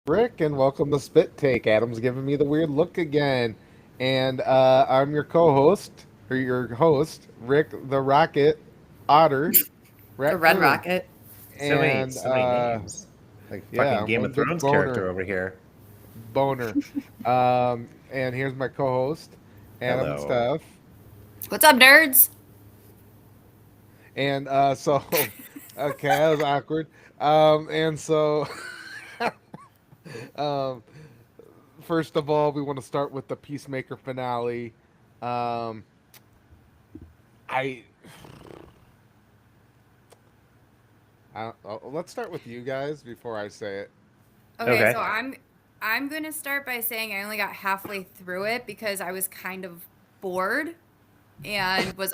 Rick, and welcome to Spit Take. Adam's giving me the weird look again, and I'm your co-host or your host, Rick the Rocket Otter The Red Raccoon, Rocket. and So many names. Like yeah, fucking I'm Game one of big Thrones character boner, over here. boner. And here's my co-host, Adam and Hello. Steph, What's up, nerds? and so okay, that was awkward. And so um, first of all, we want to start with the Peacemaker finale. Um, I, let's start with you guys before I say it. Okay, so Okay. I'm gonna start by saying I only got halfway through it because I was kind of bored and was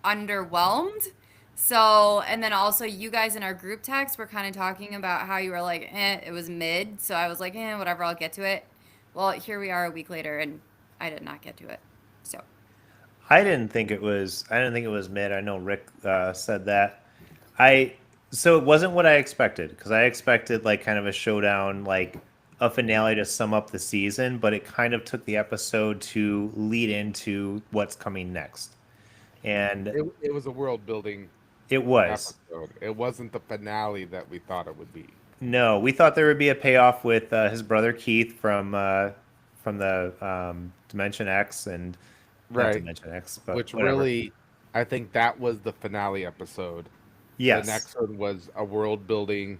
underwhelmed. So, and then also you guys in our group text were kind of talking about how you were like, it was mid. So I was like, whatever, I'll get to it. Well, here we are a week later, and I did not get to it. So, I didn't think it was mid. I know Rick said that. I so it wasn't what I expected because I expected like kind of a showdown, like a finale to sum up the season, but it kind of took the episode to lead into what's coming next. And It was a world building it was. episode. It wasn't the finale that we thought it would be. No, we thought there would be a payoff with his brother Keith from the Dimension X and not Right. Dimension X, but Which whatever. really, I think that was the finale episode. The Yes. next one was a world building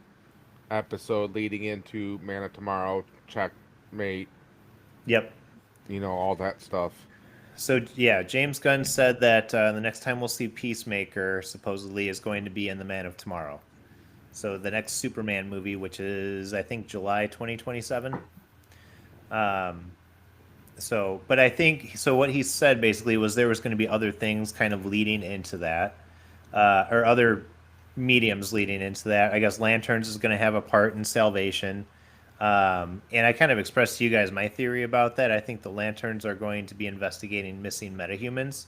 episode leading into Man of Tomorrow, Checkmate, Yep. all that stuff. So yeah, James Gunn said that the next time we'll see Peacemaker supposedly is going to be in the Man of Tomorrow. So the next Superman movie, which is I think July 2027. Um, so, but I think so. What he said basically was there was going to be other things kind of leading into that, or other mediums leading into that. I guess Lanterns is going to have a part in Salvation. And I kind of expressed to you guys my theory about that. I think the Lanterns are going to be investigating missing metahumans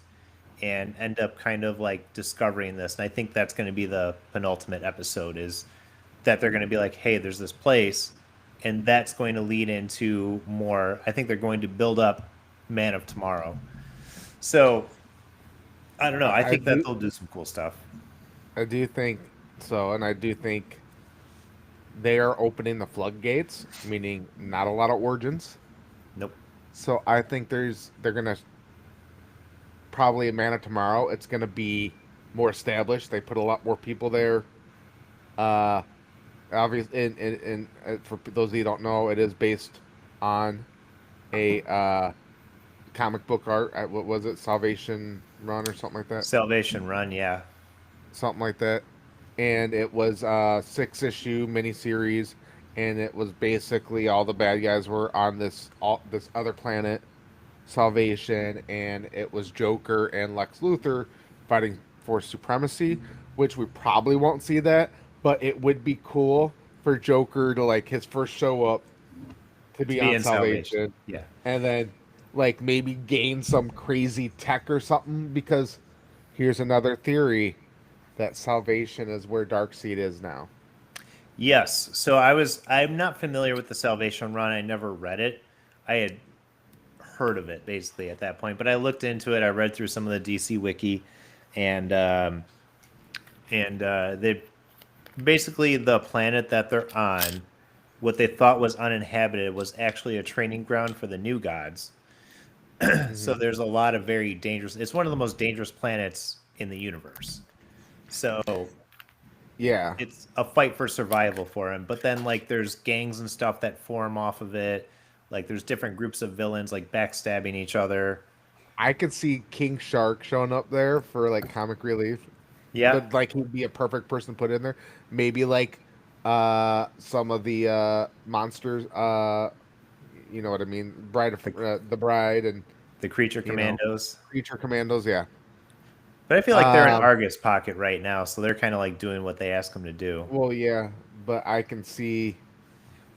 and end up kind of like discovering this. And I think that's going to be the penultimate episode is that they're going to be like, hey, there's this place. And that's going to lead into more. I think they're going to build up Man of Tomorrow. So I don't know. I I think that do, they'll do some cool stuff. I do think so, and I do think they are opening the floodgates, meaning not a lot of origins. Nope. So I think they're gonna probably a Man of Tomorrow. It's gonna be more established. They put a lot more people there. Uh, obviously, for those of you who don't know, it is based on a comic book art. What was it, Salvation Run or something like that? Salvation Run, yeah. Something like that. And it was a 6 issue miniseries, and it was basically all the bad guys were on this other planet, Salvation, and it was Joker and Lex Luthor fighting for supremacy, which we probably won't see that, but it would be cool for Joker to like his first show up to To be be on in Salvation. Salvation, Yeah. and then like maybe gain some crazy tech or something. Because here's another theory that Salvation is where Darkseid is now. Yes. I'm not familiar with the Salvation Run. I never read it. I had heard of it basically at that point, but I looked into it. I read through some of the DC wiki, and they basically the planet that they're on, what they thought was uninhabited was actually a training ground for the new gods. So Hmm. there's a lot of very dangerous. It's one of the most dangerous planets in the universe. So Yeah, it's a fight for survival for him. But then like there's gangs and stuff that form off of it. Like there's different groups of villains like backstabbing each other. I could see King Shark showing up there for like comic relief. Yeah, But like he'd be a perfect person to put in there. Maybe like some of the monsters, you know what I mean? the The Bride, and the creature you know, commandos. Creature Commandos, yeah. But I feel like they're in Um Argus pocket right now, so they're kind of like doing what they ask them to do. well, yeah, but I can see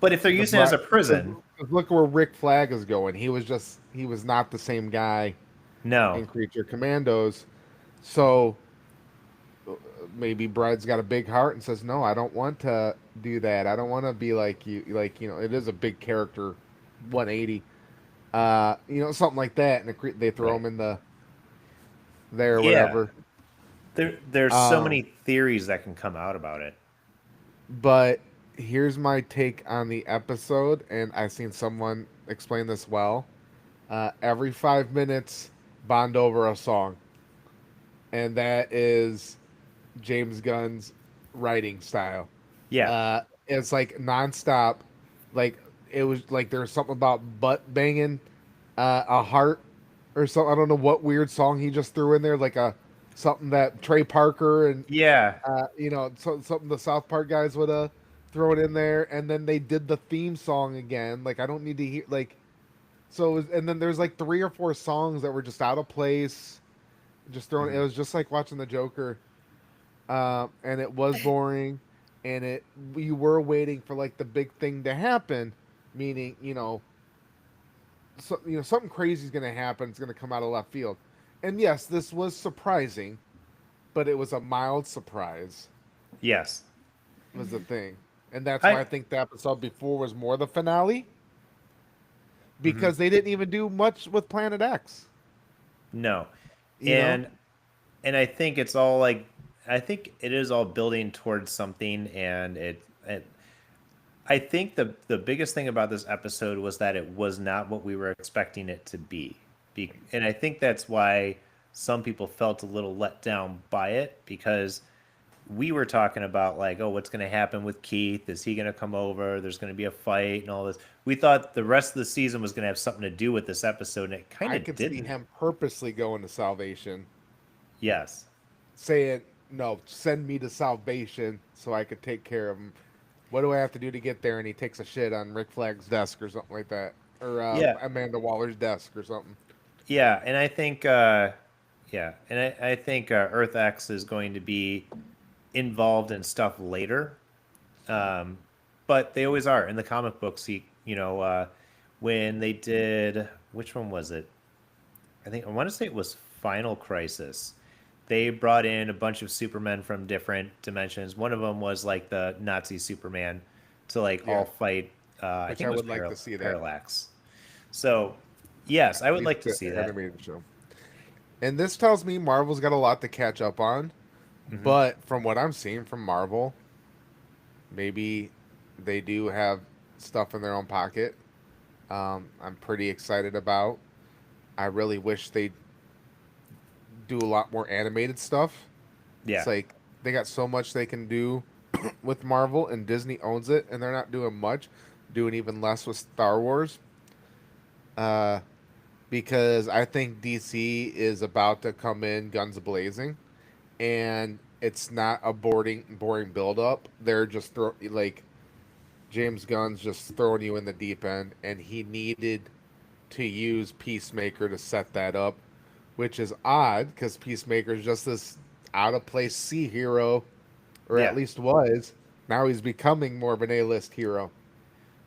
But if they're the using it as Bride, a prison, because look where Rick Flag is going. He was not the same guy no. in Creature Commandos. So maybe Bride's got a big heart and says, "No, I don't want to do that. I don't want to be like you." Like, it is a big character, 180. Something like that, and they throw Right. him in the there or Yeah. whatever. There's so many Um, theories that can come out about it. but here's my take on the episode, and I've seen someone explain this well. Every 5 minutes, bond over a song, and that is James Gunn's writing style. Yeah. It's like nonstop. Like it was like there was something about butt banging, a heart or something. I don't know what weird song he just threw in there, like a something that Trey Parker and Yeah. something the South Park guys would throw it in there, and then they did the theme song again. Like I don't need to hear like so. And then there's like 3 or 4 songs that were just out of place, just thrown. It Mhm. was just like watching the Joker, and it was boring, and it we were waiting for like the big thing to happen, meaning something crazy is going to happen. It's going to come out of left field, and yes, this was surprising, but it was a mild surprise. Yes. Was the thing, and that's why I I think the episode before was more the finale Mhm. because they didn't even do much with Planet X. No. You know, And I think it's all like I think it is all building towards something, and it I think the biggest thing about this episode was that it was not what we were expecting it to be. And I think that's why some people felt a little let down by it, because we were talking about like, oh, what's going to happen with Keith? Is he going to come over? There's going to be a fight and all this. We thought the rest of the season was going to have something to do with this episode, and it kind I of could see didn't. him purposely going to Salvation, Yes. saying, "No, send me to Salvation so I could take care of him. What do I have to do to get there?" And he takes a shit on Rick Flag's desk or something like that, or Yeah. Amanda Waller's desk or something. Yeah, and I think I think Earth X is going to be involved in stuff later, um, but they always are in the comic books. When they did, which one was it? I want to say it was Final Crisis. They brought in a bunch of Supermen from different dimensions. One of them was like the Nazi Superman to like all Yeah, fight. I which think I it was would like to see that, Parallax. So, yes, I at would least like to the see that. animated show. And this tells me Marvel's got a lot to catch up on. Hmm. But from what I'm seeing from Marvel, maybe they do have stuff in their own pocket. I'm pretty excited about. I really wish they do a lot more animated stuff. It's Yeah. like they got so much they can do with Marvel, and Disney owns it, and they're not doing much, doing even less with Star Wars. Uh, because I think DC is about to come in guns blazing, and it's not a boring build up. They're just like James Gunn's just throwing you in the deep end, and he needed to use Peacemaker to set that up, which is odd because Peacemaker is just this out of place C hero, or at Yeah. least was. Now he's becoming more of an A-list hero.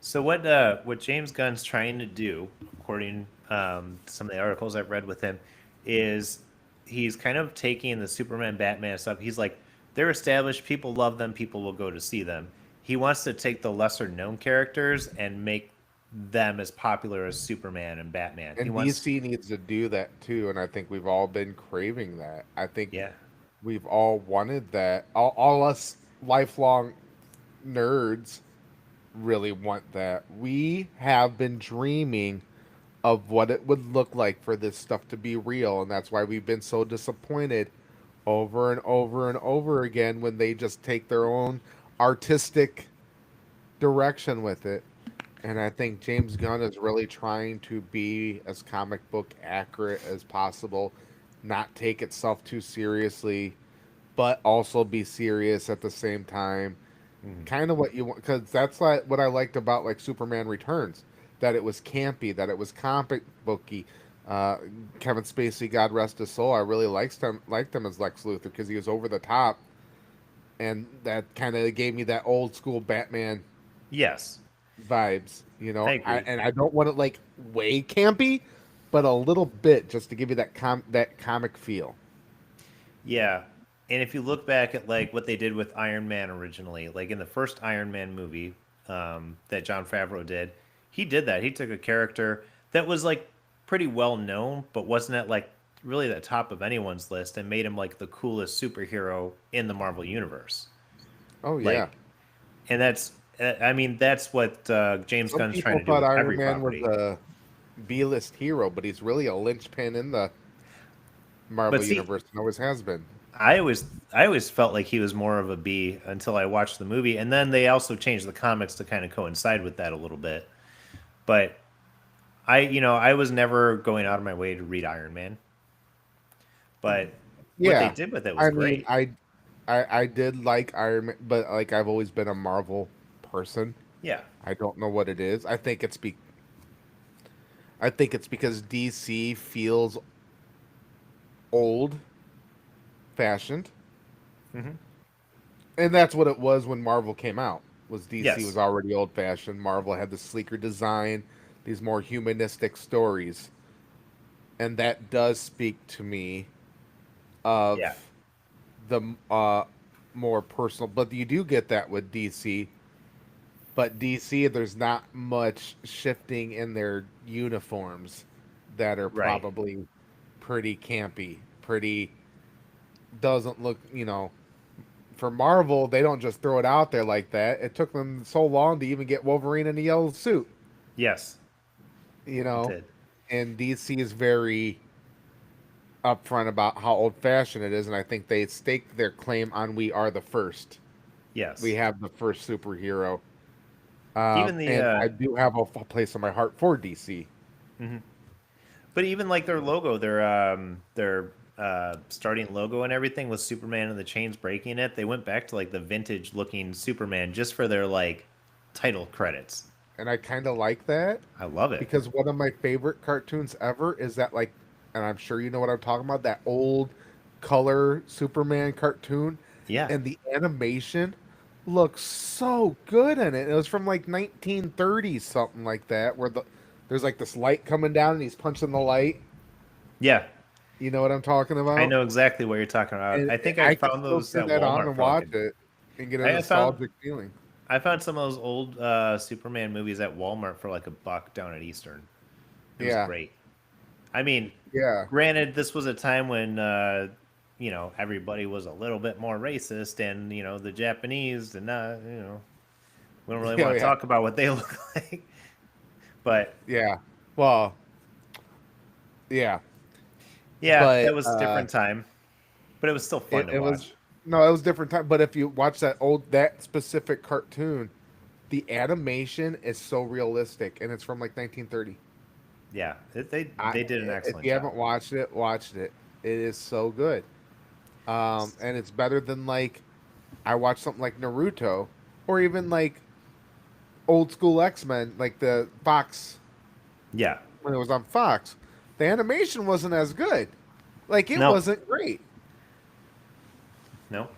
So what James Gunn's trying to do, according to some of the articles I've read with him, is he's kind of taking the Superman, Batman stuff. He's like, they're established, people love them, people will go to see them. He wants to take the lesser known characters and make them as popular as Superman and Batman. He And wants, DC needs to do that too, and I think we've all been craving that. I think yeah, we've all wanted that. All us lifelong nerds really want that. We have been dreaming of what it would look like for this stuff to be real, and that's why we've been so disappointed over and over and over again when they just take their own artistic direction with it. And I think James Gunn is really trying to be as comic book accurate as possible, not take itself too seriously, but also be serious at the same time. mhm, Kind of what you want, because that's like what I liked about like Superman Returns, that it was campy, that it was comic booky. Uh, Kevin Spacey, God rest his soul, I really liked him as Lex Luthor because he was over the top, and that kind of gave me that old school Batman yes, vibes. I agree. I don't want it like way campy, but a little bit just to give you that comic feel. Yeah, And if you look back at like what they did with Iron Man originally, like in the first Iron Man movie that Jon Favreau did, he did that. He took a character that was like pretty well known, but wasn't at like really the top of anyone's list, and made him like the coolest superhero in the Marvel universe. Oh yeah. Like, and I mean, that's what James Some Gunn's trying people to do thought with Iron every Man was property. a B-list hero, but he's really a linchpin in the But Marvel see, universe and always has been. I always felt like he was more of a B until I watched the movie, and then they also changed the comics to kind of coincide with that a little bit. But I was never going out of my way to read Iron Man, but what they Yeah. did with it was I mean, great. I did like Iron Man, but like I've always been a Marvel person. Yeah, I don't know what it is. I think it's because DC feels old fashioned. hmm And that's what it was when Marvel came out. Was DC was yes, already old fashioned. Marvel had the sleeker design, these more humanistic stories. And that does speak to me of yeah, the more personal, but you do get that with DC. But DC, there's not much shifting in their uniforms that are right. probably pretty campy. Pretty doesn't look, for Marvel, they don't just throw it out there like that. It took them so long to even get Wolverine in a yellow suit, Yes, you it know. did. And DC is very upfront about how old fashioned it is, and I think they staked their claim on we are the first. We Yes, have the first superhero. even the And I do have a place in my heart for DC. mhm. But even like their logo, their starting logo and everything with Superman and the chains breaking it, they went back to like the vintage looking Superman just for their like title credits. And I kind of like that I love it. because one of my favorite cartoons ever is that, like, and I'm sure you know what I'm talking about, that old color Superman cartoon. Yeah. And the animation looks so good in it. It was from like 1930s, something like that, where there's like this light coming down and he's punching the light. Yeah. You know what I'm talking I about? know exactly what you're talking about. And I think I I could found still those turn at that on Walmart and for like watch a it and get a I found nostalgic feeling. I found some of those old Superman movies at Walmart for like $1 down at Eastern. It was Yeah, great. I mean, yeah, granted, this was a time when everybody was a little bit more racist, and the Japanese did not, we don't really yeah, want to yeah, talk about what they look like. But yeah. Well, yeah, yeah, but that was a different time. But it was still fun to it was watch. no, it was different time. But if you watch that specific cartoon, the animation is so realistic, and it's from like 1930. Yeah, I, they did an if excellent you job. haven't watched it, watch it. It is so good. And it's better than like I watched something like Naruto, or even like old school X Men, like the Fox Yeah, when it was on Fox. The animation wasn't as good. Like it no, wasn't great. no.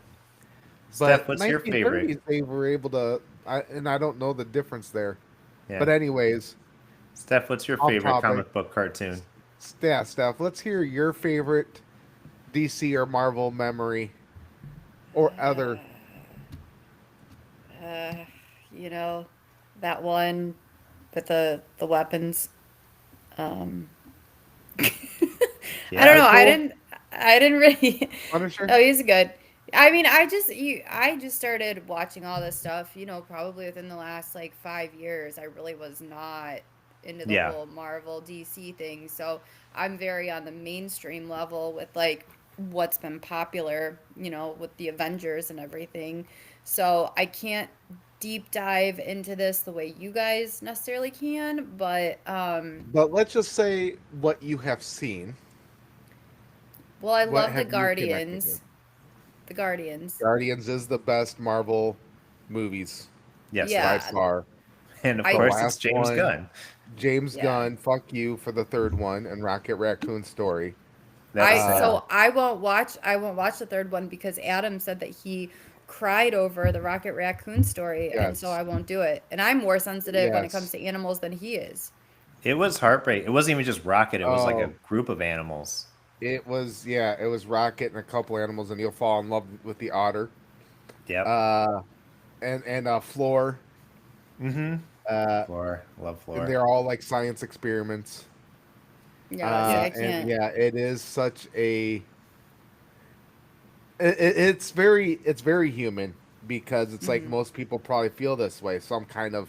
Steph, But what's your favorite? 1930s they were able to, and I don't know the difference there. Yeah, But anyways, Steph, what's your off favorite topic. comic book cartoon? Yeah, Steph, let's hear your favorite DC or Marvel memory or other. Uh, you know, that one with the weapons. Um, I Yeah, don't know. Deadpool, I didn't really. Punisher. Oh, he's good. I mean, I just started watching all this stuff, probably within the last like 5 years. I really was not into the yeah. whole Marvel DC thing. So I'm very on the mainstream level with like what's been popular, with the Avengers and everything. So I can't deep dive into this the way you guys necessarily can, but But let's just say what you have seen. well, I What love the have you connected with? Guardians. The Guardians. Guardians is the best Marvel movies Yes, it by Yeah, is. far. And of I The course, it's last James one, Gunn. James yeah. Gunn, fuck you for the third one, and Rocket Raccoon story. That's sad. I won't watch the third one because Adam said that he cried over the Rocket Raccoon story, and so Yes, I won't do it. And I'm more sensitive when it comes yes. to animals than he is. It was heartbreak. It wasn't even just Rocket. It was like a Oh, group of animals. It was it was Rocket and a couple animals, and you'll fall in love with the otter. Yep. Uh, and Floor. Mm-hmm. Uh, Floor. Love and Floor. they're all like science experiments. Yeah, see, I And can't. yeah, it is such a. It's very human because it's like Mhm. most people probably feel this way, some kind of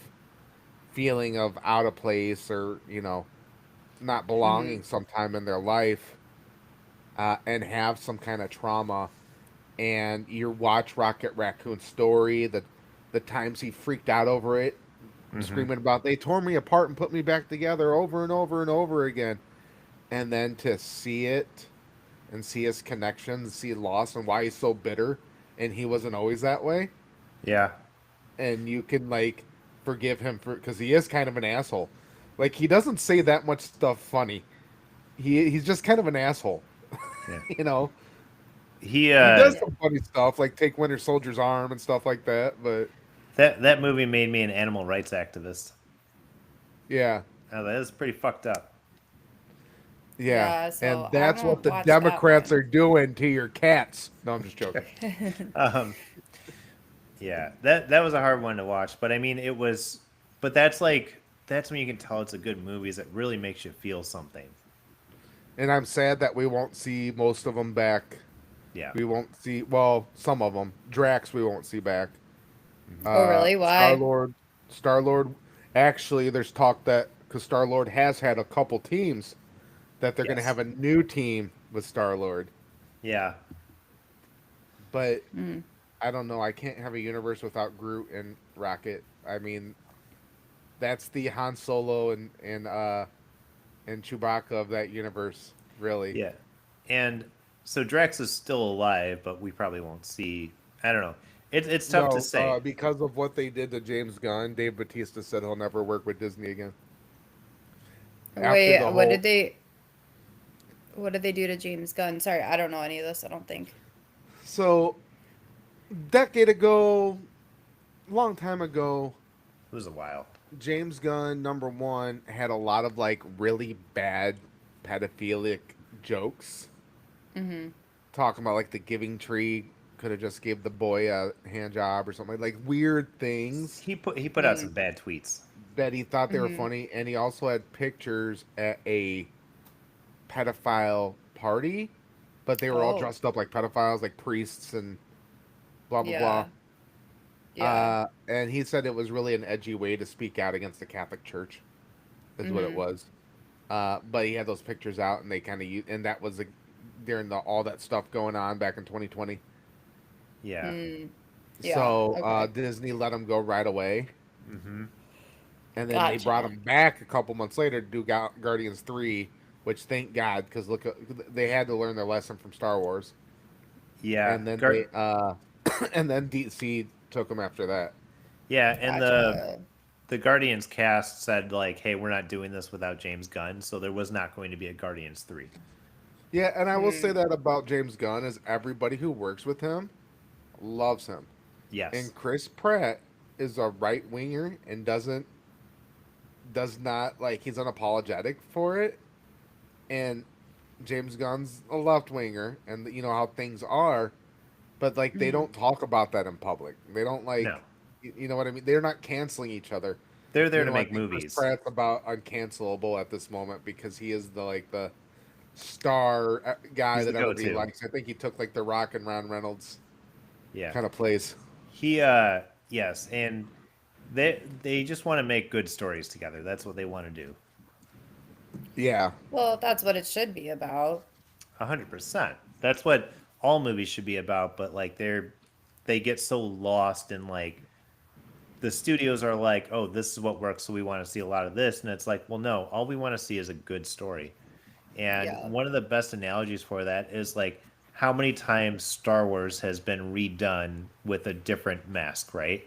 feeling of out of place or not Mhm. belonging sometime in their life, and have some kind of trauma. And you watch Rocket Raccoon's story, the times he freaked out over it, Mm-hmm. screaming about they tore me apart and put me back together over and over and over again, and then to see it and see his connections, see loss and why he's so bitter, and he wasn't always that way, Yeah. and you can like forgive him for because he is kind of an asshole. Like he doesn't say that much stuff funny. He's just kind of an asshole. Yeah. you know, He he does Yeah. some funny stuff like take Winter Soldier's arm and stuff like that, but that movie made me an animal rights activist. yeah. That is pretty fucked up. Yeah, Yeah, and so I that's what won't the watch that Democrats one. are doing to your cats. No, I'm just joking. Um, yeah, that was a hard one to watch, but I mean, it was. But that's when you can tell it's a good movie. Is it really makes you feel something? And I'm sad that we won't see most of them back. Yeah. We won't see, well, some of them. Drax, we won't see back. Hmm. Oh, really? Star Why? Lord, Star Lord. Actually, there's talk that because Star Lord has had a couple teams that they're going to Yes. have a new team with Star Lord. Yeah. But Mm. I don't know. I can't have a universe without Groot and Rocket. I mean, that's the Han Solo and Chewbacca of that universe, really. Yeah. And so Drax is still alive, but we probably won't see. I don't know. It's tough to No, say. because of what they did to James Gunn, Dave Batista said he'll never work with Disney again. After Wait, the whole, what did they do to James Gunn? Sorry, I don't know any of this, I don't think. so decade ago, long time ago, It was a while. James Gunn number one had a lot of like really bad pedophilic jokes, Mm-hmm. talking about like the Giving Tree could have just gave the boy a hand job or something like weird things He put out Mm. some bad tweets. that he thought they were Mm-hmm. funny, and he also had pictures at a pedophile party, but they were all Oh, dressed up like pedophiles, like priests and blah blah blah. yeah. Yeah. And he said it was really an edgy way to speak out against the Catholic Church, is what it Mm-hmm. was. But he had those pictures out, and they kind of and that was during all that stuff going on back in 2020. Yeah. Mm. Yeah. So Okay. Disney let him go right away, Hmm. and then they brought Gotcha. him back a couple months later to do Guardians 3, which thank God because look, they had to learn their lesson from Star Wars, Yeah. and then they and then DC took him after that. Yeah, and Gotcha. the Guardians cast said like, "Hey, we're not doing this without James Gunn," so there was not going to be a Guardians 3. Yeah, and I will say Mm. that about James Gunn is everybody who works with him loves him. Yes. And Chris Pratt is a right winger and does not like he's unapologetic for it. And James Gunn's a left winger, and you know how things are, but like they Mm-hmm. don't talk about that in public. They don't No. like, you know what I mean? They're not canceling each other. They're there You to know, I make think Chris movies. Pratt's about uncancelable at this moment because he is the star guy He's the that everybody go-to. likes. I think he took like the Rock and Ron Reynolds Yeah. kind of place. He yes, and they just want to make good stories together. That's what they want to do. Yeah, Well, that's what it should be about. 100%. That's what all movies should be about, but like they get so lost in like the studios are like, "Oh, this is what works, so we want to see a lot of this." And it's like, "Well, no, all we want to see is a good story." And Yeah. one of the best analogies for that is like how many times Star Wars has been redone with a different mask, right?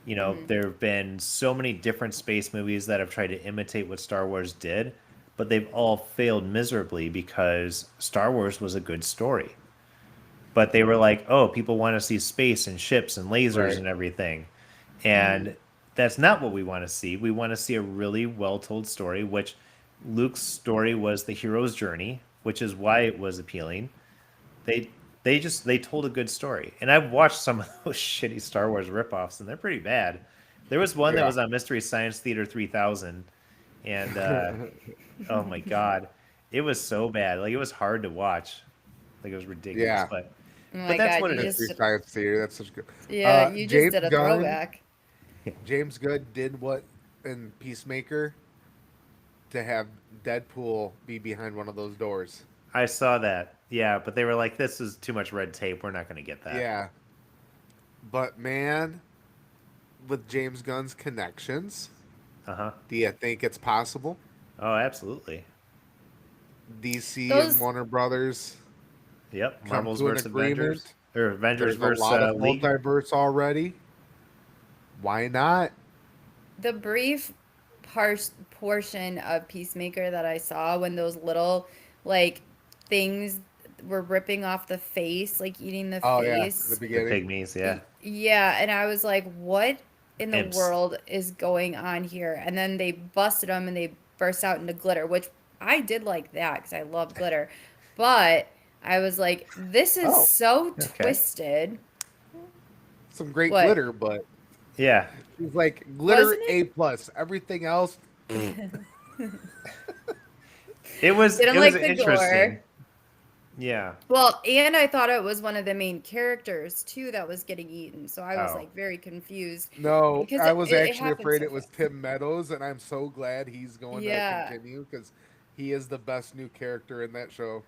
You know, Mm-hmm. there have been so many different space movies that have tried to imitate what Star Wars did, but they've all failed miserably because Star Wars was a good story. But they were like, oh, people want to see space and ships and lasers right. and everything. Mm-hmm. And that's not what we want to see. We want to see a really well told story, which Luke's story was the hero's journey which is why it was appealing. They they told a good story, and I've watched some of those shitty Star Wars ripoffs, and they're pretty bad. There was one that Yeah. was on Mystery Science Theater 3000, and oh my god, it was so bad. Like it was hard to watch. Like it was ridiculous, Yeah. Oh but my that's God, what you it Mystery is. just Science Theater. That's such good. yeah, you just James did a Gunn. throwback. James Gunn did what in Peacemaker to have Deadpool be behind one of those doors. I saw that. Yeah, but they were like, "This is too much red tape. We're not going to get that." Yeah. But man, with James Gunn's connections, Uh huh. do you think it's possible? Oh, absolutely. DC and Those Warner Brothers Yep. come Marvel's to an versus Avengers, agreement. or Avengers There's a versus lot of League. multiverse already. Why not? the brief portion of Peacemaker that I saw when those little like things were ripping off the face, like eating the Oh yeah, the face. The beginning. pygmies, yeah. Yeah, and I was like, what in the Imps. world is going on here? And then they busted them and they burst out into glitter, which I did like that because I love glitter. But I was like, this is Oh, so okay. twisted. Some great What? glitter, but Yeah. it's like glitter Wasn't it? A plus. Everything else, It was Didn't it was like the interesting. gore. Yeah. Well, and I thought it was one of the main characters too that was getting eaten. So I was Oh. like very confused no. because I was actually happened afraid so it was fast. Tim Meadows, and I'm so glad he's going Yeah. to continue because he is the best new character in that show.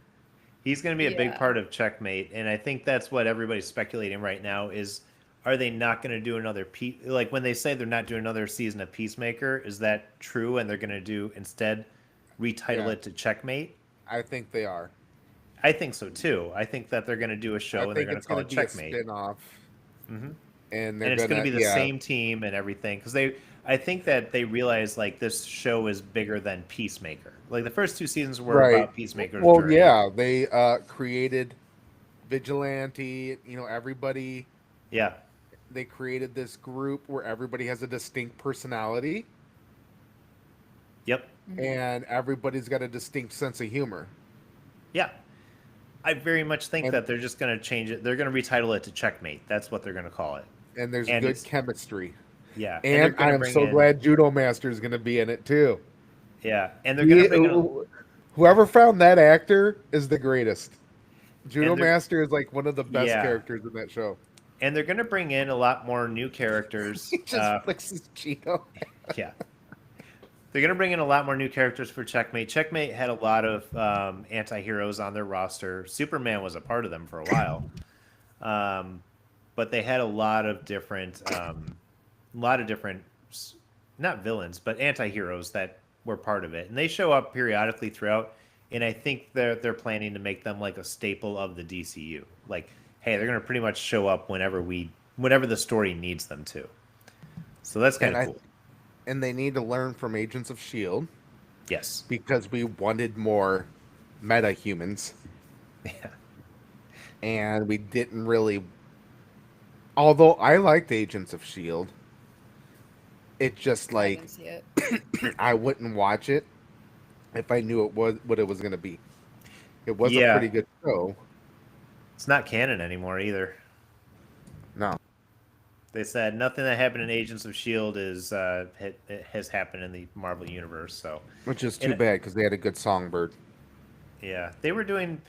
He's going to be a big Yeah. part of Checkmate, and I think that's what everybody's speculating right now is are they not going to do another like when they say they're not doing another season of Peacemaker, is that true and they're going to do instead retitle Yeah. it to Checkmate? I think they are. I think so too. I think that they're going to do a show I and they're think going to it's call going it to be a Checkmate. spin-off, Hmm. and they're And it's going to gonna be the yeah. same team and everything because I think that they realize like this show is bigger than Peacemaker. Like the first two seasons were Right. about Peacemaker's Well, journey. yeah, they created Vigilante. You know, everybody. Yeah. They created this group where everybody has a distinct personality, Yep. and everybody's got a distinct sense of humor. Yeah. I very much think And- that they're just going to change it. They're going to retitle it to Checkmate. That's what they're going to call it. And there's And good it's- chemistry. Yeah. they're And gonna I'm bring so in- glad Judo Master is going to be in it too. Yeah. And they're going to bring in. Whoever found that actor is the greatest. Judo And they're- Master is like one of the best Yeah. characters in that show. And they're going to bring in a lot more new characters. He just flicks his Cheeto. Yeah. They're going to bring in a lot more new characters for Checkmate. Checkmate had a lot of anti-heroes on their roster. Superman was a part of them for a while. But they had a lot of different, not villains, but anti-heroes that were part of it. And they show up periodically throughout. And I think they're planning to make them like a staple of the DCU. Like, hey, they're going to pretty much show up whenever the story needs them to. So that's kind of cool. And they need to learn from Agents of S.H.I.E.L.D. Yes. because we wanted more meta humans. Yeah. And we didn't really. Although I liked Agents of S.H.I.E.L.D., it just I like didn't see it. I wouldn't watch it if I knew it was what it was going to be. It was Yeah. a pretty good show. It's not canon anymore either. No. They said nothing that happened in Agents of S.H.I.E.L.D. has happened in the Marvel Universe. So, Which is too And- bad because they had a good songbird. yeah. They were doing...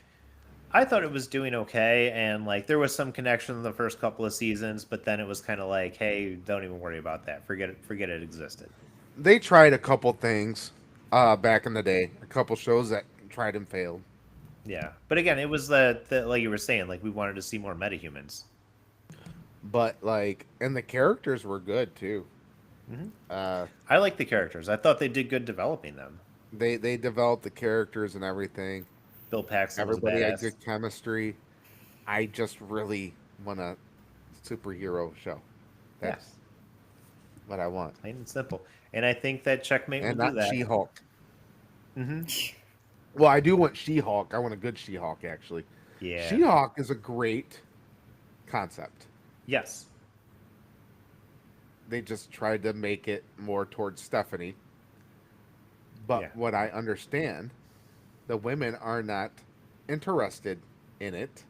I thought it was doing okay, and like there was some connection in the first couple of seasons, but then it was kind of like, hey, don't even worry about that. Forget it existed. They tried a couple things back in the day. A couple shows that tried and failed. Yeah. But again, it was the like you were saying, like we wanted to see more metahumans. But like, and the characters were good too. Mhm. Uh, I like the characters. I thought they did good developing them. they developed the characters and everything. Bill Paxton Everybody was a had badass. good chemistry. I just really want a superhero show. That's what I want, Plain and simple. And I think that Checkmate and will do not that. She-Hulk. Hmm. Well, I do want She-Hulk. I want a good She-Hulk, actually. Yeah. She-Hulk is a great concept. Yes. They just tried to make it more towards Stephanie. But Yeah. what I understand the women are not interested in it,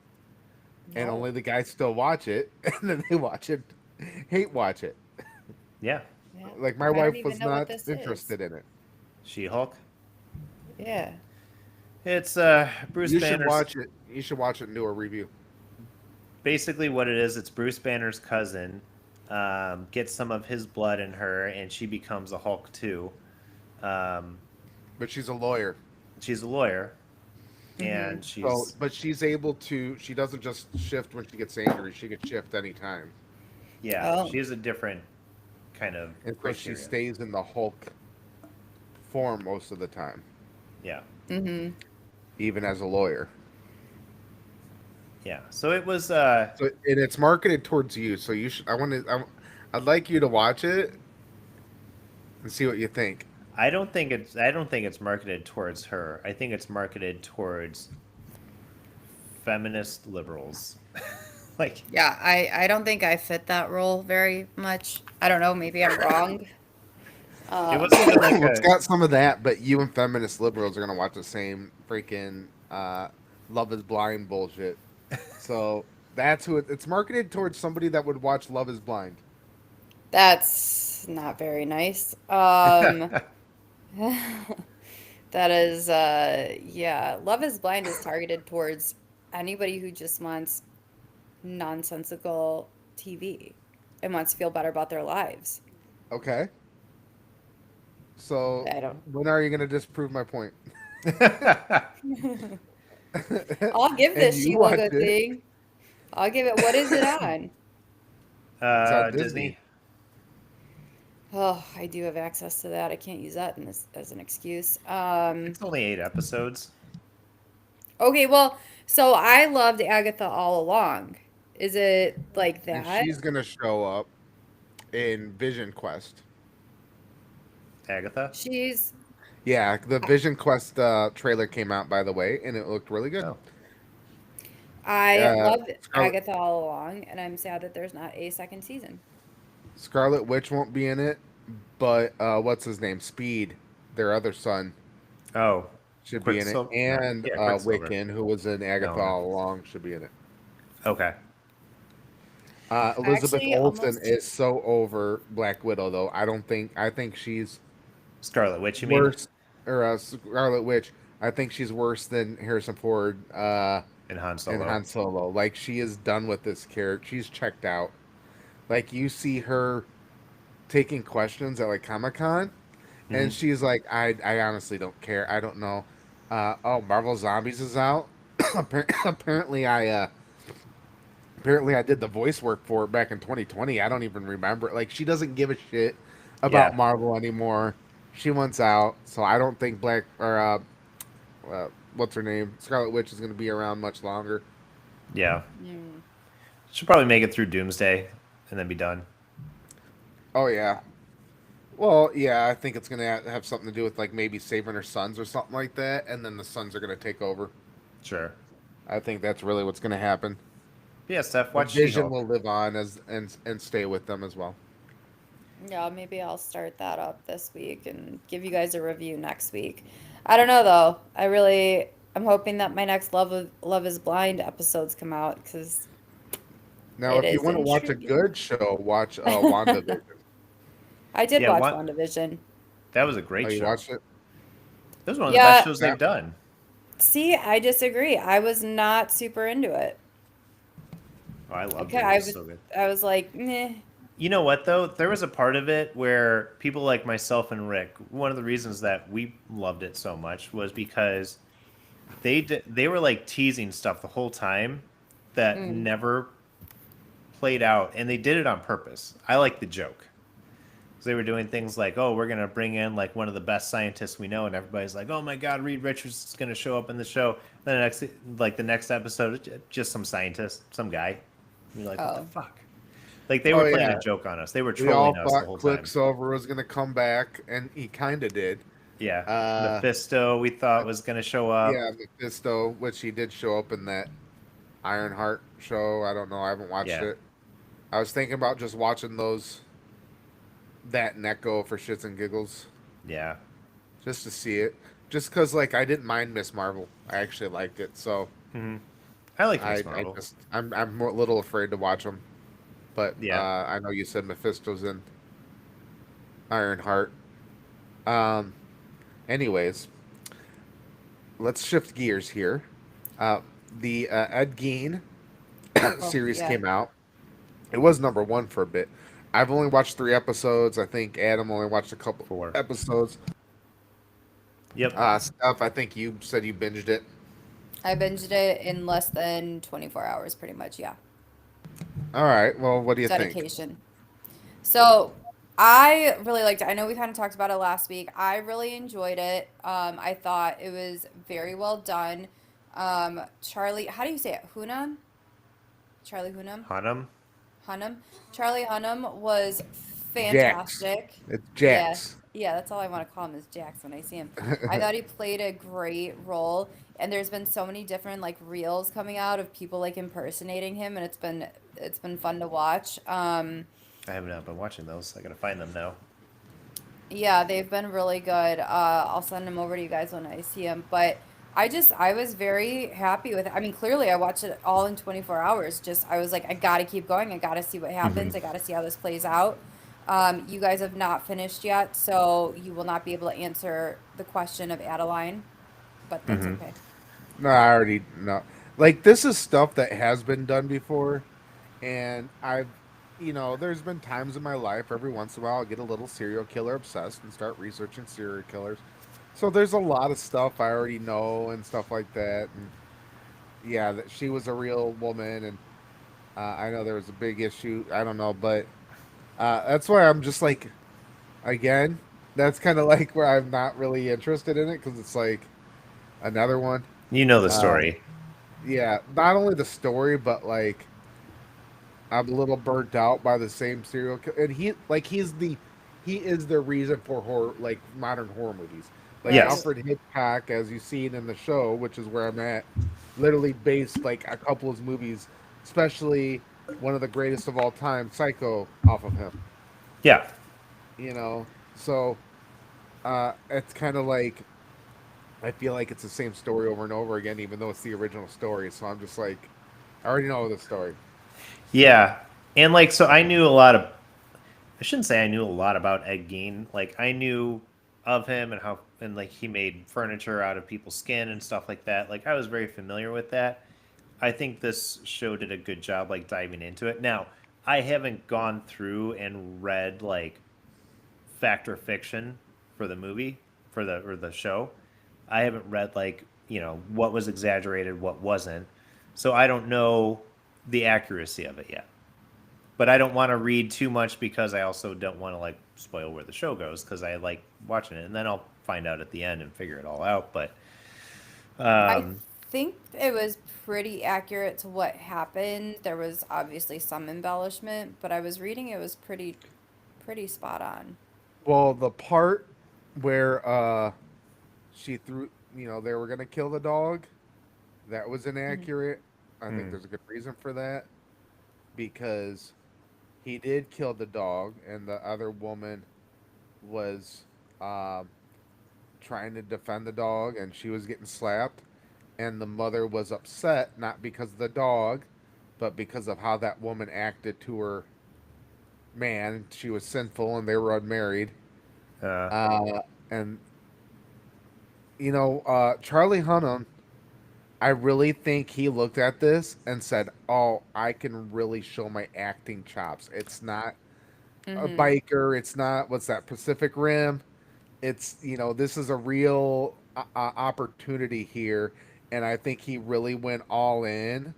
and No. only the guys still watch it, and then they watch it, hate watch it. Yeah, Yeah. Like my I don't wife even was know what not this is. interested in it. She-Hulk. Yeah. It's Bruce You should Banner's. watch it. You should watch it and do a review. Basically what it is, it's Bruce Banner's cousin gets some of his blood in her, and she becomes a Hulk too. Um, But she's a lawyer, she's a lawyer, Mhm. and so she's but she's able to. She doesn't just shift when she gets angry. She can shift anytime, yeah, Oh. she has a different kind of and so she criteria. stays in the Hulk form most of the time, Yeah, Mhm. even as a lawyer. yeah. So it was. So and it's marketed towards you. So you should. I'd like you to watch it and see what you think. I don't think it's. I don't think it's marketed towards her. I think it's marketed towards feminist liberals. Like, Yeah, I don't think I fit that role very much. I don't know, maybe I'm wrong. it wasn't even like Well, it's a. got some of that, but you and feminist liberals are gonna watch the same freaking Love Is Blind bullshit. So that's who it's marketed towards. Somebody that would watch Love Is Blind. That's not very nice. That is yeah, Love is Blind is targeted towards anybody who just wants nonsensical TV and wants to feel better about their lives. Okay. So I don't. when are you gonna disprove my point? I'll give And this you Sheila watch good it. thing. I'll give it. What is it on? It's on Disney. Disney. Oh, I do have access to that. I can't use that in this as an excuse. It's only 8 episodes. Okay, well, so I loved Agatha all along. Is it like And that? she's gonna show up in Vision Quest. Agatha. She's Yeah, the Vision Quest trailer came out, by the way, and it looked really good. Oh. I loved Scarlet, Agatha all along, and I'm sad that there's not a second season. Scarlet Witch won't be in it, but what's his name? Speed, their other son, Oh. should be in it, Quicksilver. and Yeah, Quicksilver. Wiccan, who was in Agatha No. all along, should be in it. Okay. Elizabeth actually Olsen almost- is so over Black Widow, though. I think she's Scarlet Witch, you mean? worse, or Scarlet Witch. I think she's worse than Harrison Ford In Han Solo. and Han Solo. Like, she is done with this character. She's checked out. Like, you see her taking questions at like Comic-Con, and Mhm. she's like, I honestly don't care. I don't know. Oh, Marvel Zombies is out. Apparently I did the voice work for it back in 2020. I don't even remember. Like, she doesn't give a shit about Yeah. Marvel anymore. She wants out. So I don't think what's her name? Scarlet Witch is going to be around much longer. Yeah. Mm. She'll probably make it through Doomsday and then be done. Oh yeah. Well, yeah, I think it's going to have something to do with like maybe saving her sons or something like that, and then the sons are going to take over. Sure. I think that's really what's going to happen. Yeah, Steph, The watch Vision She-Hulk. will live on and stay with them as well. Yeah, maybe I'll start that up this week and give you guys a review next week. I don't know though. I'm hoping that my next Love is Blind episodes come out because Now, It if you is want to watch a intriguing. good show, watch WandaVision. I did Yeah, watch what- WandaVision. That was a great Oh, you show. watched it? That was one of the Yeah. best shows they've done. See, I disagree. I was not super into it. Oh, I loved Okay, it. I It was was so good. I was like, meh. You know what though? There was a part of it where people like myself and Rick, one of the reasons that we loved it so much was because they were like teasing stuff the whole time that never played out, and they did it on purpose. I like the joke. So they were doing things like, "Oh, we're gonna bring in like one of the best scientists we know," and everybody's like, "Oh my God, Reed Richards is gonna show up in the show." Then the next episode, just some scientist, some guy. And you're like, "What Oh. the fuck?" Like they were Oh, playing yeah. a joke on us. They were We all trolling us the thought whole time. Quicksilver was going to come back, and he kind of did. Yeah, Uh, Mephisto we thought was gonna show up. Yeah, Mephisto, which he did show up in that Ironheart show. I don't know. I haven't watched Yeah. it. I was thinking about just watching that and Echo for shits and giggles, Yeah. just to see it. just because like I didn't mind Miss Marvel. I actually liked it, so Hmm. I like I Miss Marvel. I'm a little afraid to watch them. But Yeah. I know you said Mephisto's in Ironheart. Um, anyways, let's shift gears here. Uh, the Ed Gein Oh, series yeah. came out. It was number one for a bit. I've only watched 3 episodes. I think Adam only watched a couple 4. episodes. Yep. Stuff. I think you said you binged it. I binged it in less than 24 hours, pretty much. Yeah. All right. Well, what do you think? Dedication. So I really liked it. I know we kind of talked about it last week. I really enjoyed it. I thought it was very well done. Charlie, how do you say it? Hunnam? Charlie Hunnam? Hunnam. Hunnam? Charlie Hunnam was Jax. fantastic. It's Yeah. Jax. Yeah, that's all I want to call him is Jax when I see him. I thought he played a great role, and there's been so many different like reels coming out of people like impersonating him, and it's been fun to watch. I have not been watching those. I gotta find them now. Yeah, they've been really good. I'll send them over to you guys when I see them. But I was very happy with it. I mean, clearly I watched it all in 24 hours. Just, I was like, I gotta keep going. I gotta see what Hmm. happens. I gotta see how this plays out. You guys have not finished yet, so you will not be able to answer the question of Adeline, but that's Hmm. okay. No, I already know. Like this is stuff that has been done before, and there's been times in my life every once in a while I'll get a little serial killer obsessed and start researching serial killers. So there's a lot of stuff I already know and stuff like that. And yeah, that she was a real woman, and I know there was a big issue. I don't know, but that's why I'm just like, again, that's kind of like where I'm not really interested in it because it's like another one. You know the Uh, story. yeah, not only the story, but like I'm a little burnt out by the same serial killer, and he is the reason for horror, like modern horror movies, like Yes. Right. Alfred Hitchcock, as you see it in the show, which is where I'm at. Literally based like a couple of his movies, especially one of the greatest of all time, Psycho, off of him. Yeah. You know, so it's kind of like I feel like it's the same story over and over again, even though it's the original story. So I'm just like, I already know the story. Yeah. And like, so I knew a lot of. I shouldn't say I knew a lot about Ed Gein. Like, I knew of him and how, and like he made furniture out of people's skin and stuff like that. Like, I was very familiar with that. I think this show did a good job like diving into it. Now, I haven't gone through and read like fact or fiction for the movie for the show. I haven't read like, what was exaggerated, what wasn't. So I don't know the accuracy of it yet. But I don't want to read too much because I also don't want to like spoil where the show goes because I like watching it and then I'll find out at the end and figure it all out. But I um, think it was pretty accurate to what happened. There was obviously some embellishment, but I was reading it was pretty spot on. Well, the part where she threw, they were gonna kill the dog, that was Mhm. inaccurate. I think hmm, there's a good reason for that because he did kill the dog, and the other woman was um, trying to defend the dog, and she was getting slapped, and the mother was upset not because of the dog, but because of how that woman acted to her man. She was sinful, and they were unmarried. uh, And Charlie Hunnam, I really think he looked at this and said, "Oh, I can really show my acting chops. It's not a Mhm. biker. It's not what's that Pacific Rim. It's this is a real opportunity here." And I think he really went all in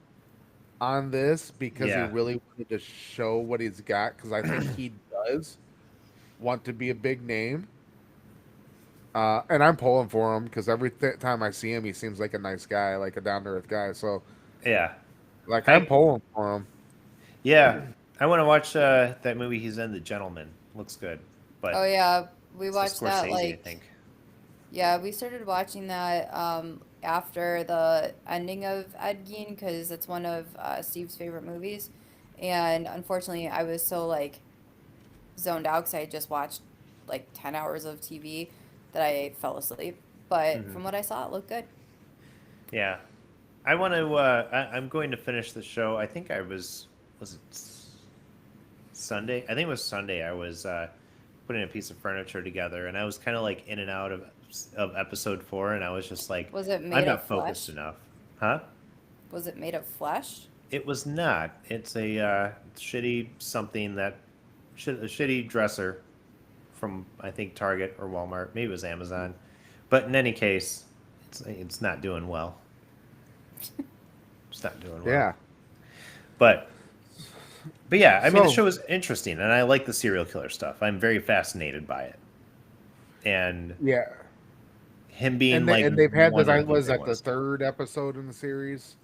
on this because he yeah, really wanted to show what he's got. Because I think he does want to be a big name. And I'm pulling for him because every time I see him, he seems like a nice guy, like a down to earth guy. So, yeah, like, I'm I pulling for him. yeah, I want to watch that movie he's in, The Gentleman. Looks good, Oh but yeah, we it's the watched that Scorsese, I like think. yeah, we started watching that after the ending of Ed Gein because it's one of Steve's favorite movies, and unfortunately, I was so like zoned out because I had just watched like 10 hours of TV that I fell asleep. But from what I saw, it looked good. Yeah, I want to. I'm going to finish the show. I think I was it Sunday? I think it was Sunday. I was putting a piece of furniture together, and I was kind of like in and out of episode 4, and I was just like, Was it I'm made not of focused flesh? enough, huh? Was it made of flesh? It was not. It's a shitty something that a shitty dresser from I think Target or Walmart. Maybe it was Amazon, but in any case, it's not doing well. It's not doing well. Yeah. But yeah, I mean the So- show is interesting, and I like the serial killer stuff. I'm very fascinated by it, and Yeah. him being And, like they've had this. one I of the was big at the ones. third episode in the series.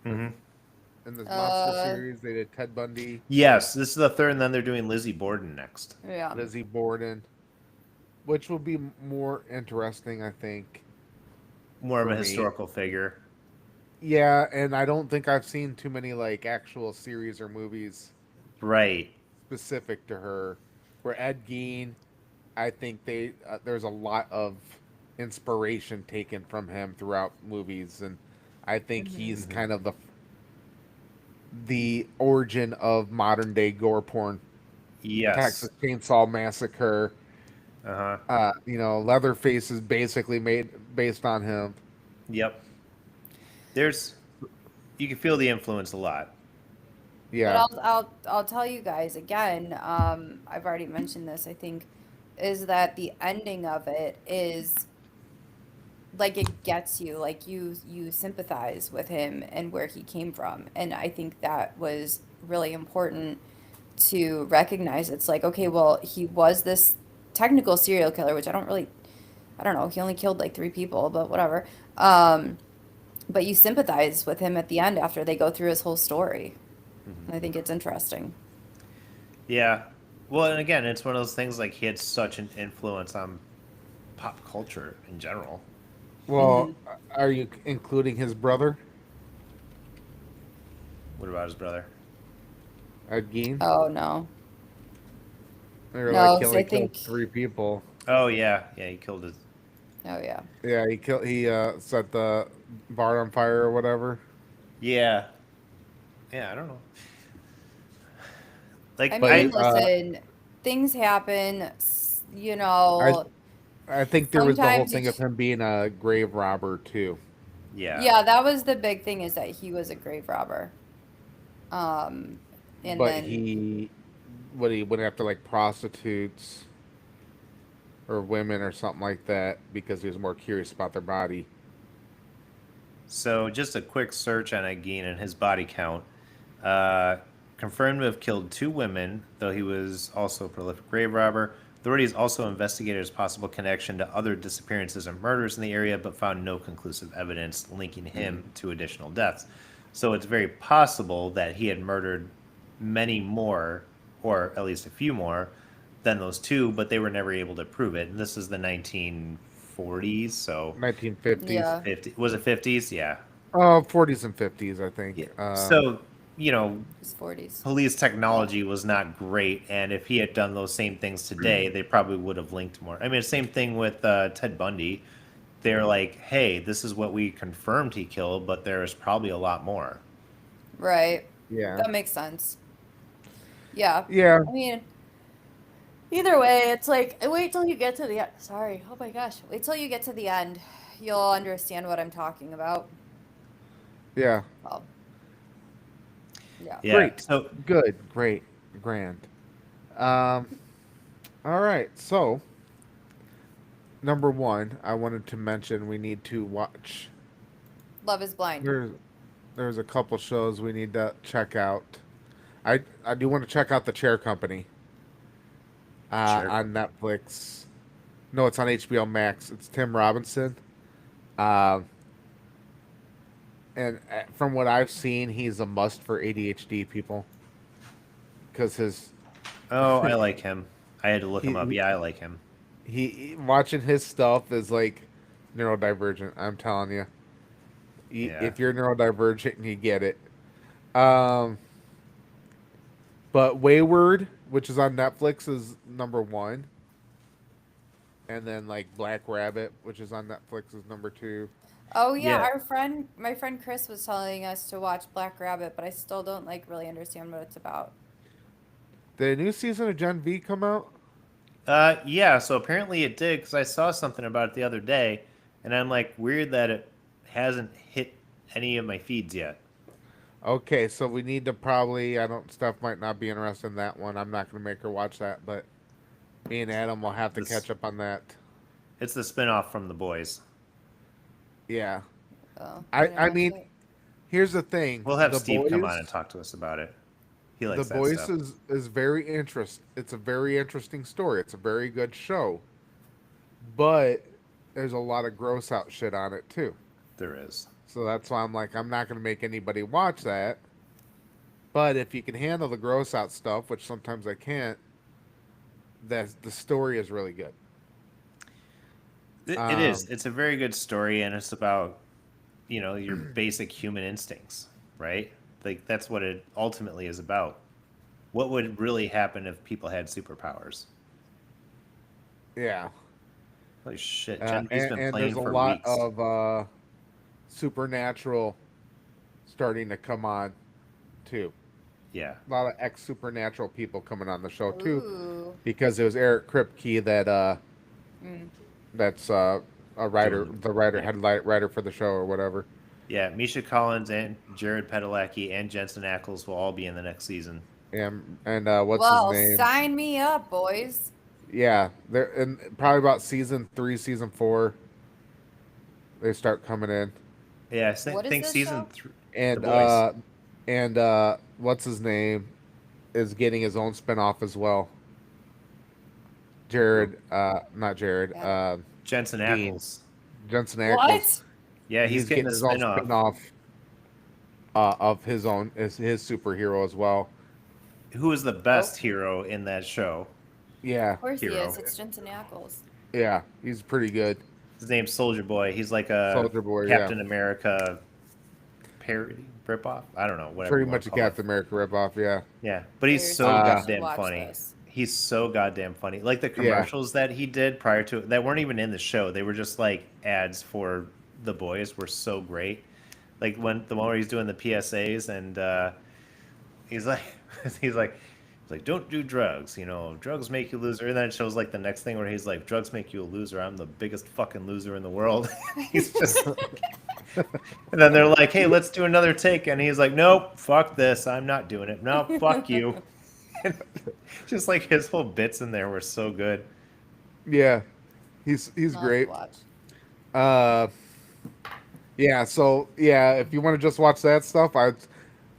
Mhm. In this monster Uh, series, they did Ted Bundy, Yes, this is the third, and then they're doing Lizzie Borden next. Yeah. Lizzie Borden, which will be more interesting, I think. More of For a me. historical figure. Yeah, and I don't think I've seen too many like actual series or movies Right. specific to her. Where Ed Gein, I think there's a lot of inspiration taken from him throughout movies, and I think he's kind of the origin of modern day gore porn. Yes. Texas Chainsaw Massacre. Uh-huh. Leatherface is basically made based on him. Yep. You can feel the influence a lot. Yeah, But I'll tell you guys again. I've already mentioned this. I think is that the ending of it is like it gets you, like you sympathize with him and where he came from, and I think that was really important to recognize. It's like, okay, well, he was this technical serial killer, which I don't know, he only killed like 3 people, but whatever. But you sympathize with him at the end after they go through his whole story. And I think it's interesting. Yeah. Well, and again, it's one of those things like he had such an influence on pop culture in general. well, are you including his brother, What about his brother? Ed Gein? Oh no. They're No, like he 'cause only I killed think- 3 people. Oh yeah, he killed his. Oh yeah. Yeah, he set the bar on fire or whatever. Yeah. Yeah, I don't know. Like I But, mean, uh, listen, things happen, you know. I think there was the whole Sometimes you thing of just- him being a grave robber too. yeah. Yeah, that was the big thing, is that he was a grave robber. And But then he went after like prostitutes or women or something like that because he was more curious about their body. So just a quick search on Agin and his body count. Confirmed to have killed 2 women, though he was also a prolific grave robber. Authorities also investigated his possible connection to other disappearances and murders in the area, but found no conclusive evidence linking him to additional deaths. So it's very possible that he had murdered many more, or at least a few more, than those 2, but they were never able to prove it. And this is the 1940s, so 1950s. Yeah. 50, was it 50s? Yeah. 40s and 50s, I think. Yeah. So, his 40s. police technology was not great, and if he had done those same things today, they probably would have linked more. I mean, same thing with Ted Bundy. They're like, hey, this is what we confirmed he killed, but there's probably a lot more. Right. yeah. That makes sense. Yeah. Yeah. I mean, either way, it's like, wait till you get to the end. Sorry. Oh my gosh. Wait till you get to the end. You'll understand what I'm talking about. Yeah. Well, yeah. Yeah. Great. So, Good. Great. Grand. All right. So, number 1, I wanted to mention we need to watch. Love is Blind. There's a couple shows we need to check out. I do want to check out The Chair Company. Chair On Netflix. No, it's on HBO Max. It's Tim Robinson. And from what I've seen, he's a must for ADHD people. Because I like him. I had to look him He- up. Yeah, I like him. watching his stuff is like neurodivergent. I'm telling you. Yeah. If you're neurodivergent, you get it. But Wayward, which is on Netflix, is number 1. and then like Black Rabbit, which is on Netflix, is number two. Oh yeah, Yeah. my friend Chris was telling us to watch Black Rabbit, but I still don't like really understand what it's about. The new season of Gen V come out. Yeah. So apparently it did because I saw something about it the other day, and I'm like, weird that it hasn't hit any of my feeds yet. Okay, so we need to probably. I don't. Steph might not be interested in that one. I'm not gonna make her watch that, but me and Adam will have to This catch up on that. it's the spinoff from The Boys. Yeah. Oh, I I never mean, watched it. here's the thing. We'll have Steve come on and talk to us about it. He The likes that Boys stuff. is very It's a very interesting story. It's a very good show, but there's a lot of gross out shit on it too. There is. So that's why I'm like, I'm not gonna make anybody watch that. But if you can handle the gross out stuff, which sometimes I can't, the story is really good. It is. It's a very good story, and it's about your basic human instincts, right? Like that's what it ultimately is about. What would really happen if people had superpowers? Yeah. Holy shit, Gen V's been And playing there's a for lot weeks. of supernatural starting to come on too. Yeah, A lot of ex supernatural people coming on the show too, Ooh. because it was Eric Kripke that Mm. that's a writer, Doing- the writer yeah. writer for the show or whatever. yeah. Misha Collins and Jared Padalecki and Jensen Ackles will all be in the next season. And what's his Well, name? sign me up, boys. Yeah, they're in probably about season three, season four. They start coming in, Yeah, What is think this season show? three. The and Boys. what's his name is getting his own spinoff as well. Jared, not Jared, Yeah. Jensen Dean Ackles. Jensen Ackles. What? Yeah, he's getting a getting his own spinoff. spinoff of his own is his superhero as well. Who is the Oh, best hero in that show? Yeah, of course he Hero. is. It's Jensen Ackles. yeah, he's pretty good. His name's Soldier Boy. He's like a Soldier Boy, yeah, Captain America parody, ripoff. I don't know, whatever pretty you want much to a call it. Captain America ripoff. Yeah, Yeah, but he's Seriously, so you should goddamn watch funny. this. He's so goddamn funny. Like the yeah, commercials that he did prior to that weren't even in the show. They were just like ads for The Boys were so great. Like when the one where he's doing the PSAs and he's like he's like don't do drugs, drugs make you loser. And then it shows like the next thing where he's like drugs make you a loser. I'm the biggest fucking loser in the world. He's just and then they're like, "Hey, let's do another take." And he's like, "Nope, fuck this. I'm not doing it. No, fuck you." Just like his whole bits in there were so good. yeah. He's I'll have to great. watch. Uh, yeah. So yeah, if you want to just watch that stuff,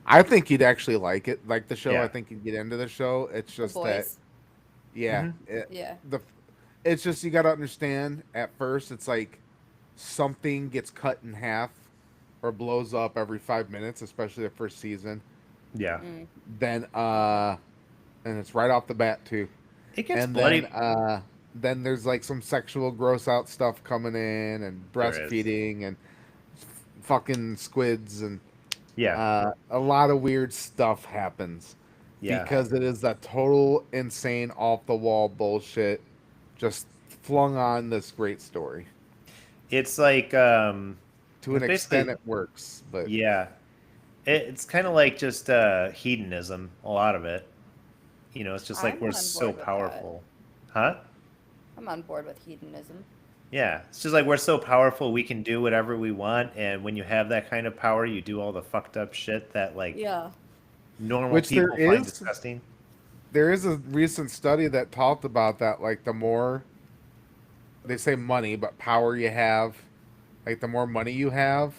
I think you'd actually like the show. I Yeah. think you'd get into the show. It's The just that, boys. yeah, Mhm. Yeah. it's just you got to understand at first. It's like something gets cut in half or blows up every 5 minutes, especially the first season. Yeah. Mm. Then and it's right off the bat too. It gets And bloody. then there's like some sexual gross out stuff coming in and There is. breastfeeding and fucking squids and Yeah. a lot of weird stuff happens Yeah. because it is that total insane off the wall bullshit just flung on this great story. It's like To an basically extent it works, but yeah. It's kind of like just hedonism, a lot of it. It's just like I'm we're on so board with that. powerful. Huh? I'm on board with hedonism. Yeah. It's just like we're so powerful we can do whatever we want, and when you have that kind of power, you do all the fucked up shit that like Yeah. normal which there people find is disgusting. there is a recent study that talked about that, like the more they say money, but power you have, like the more money you have,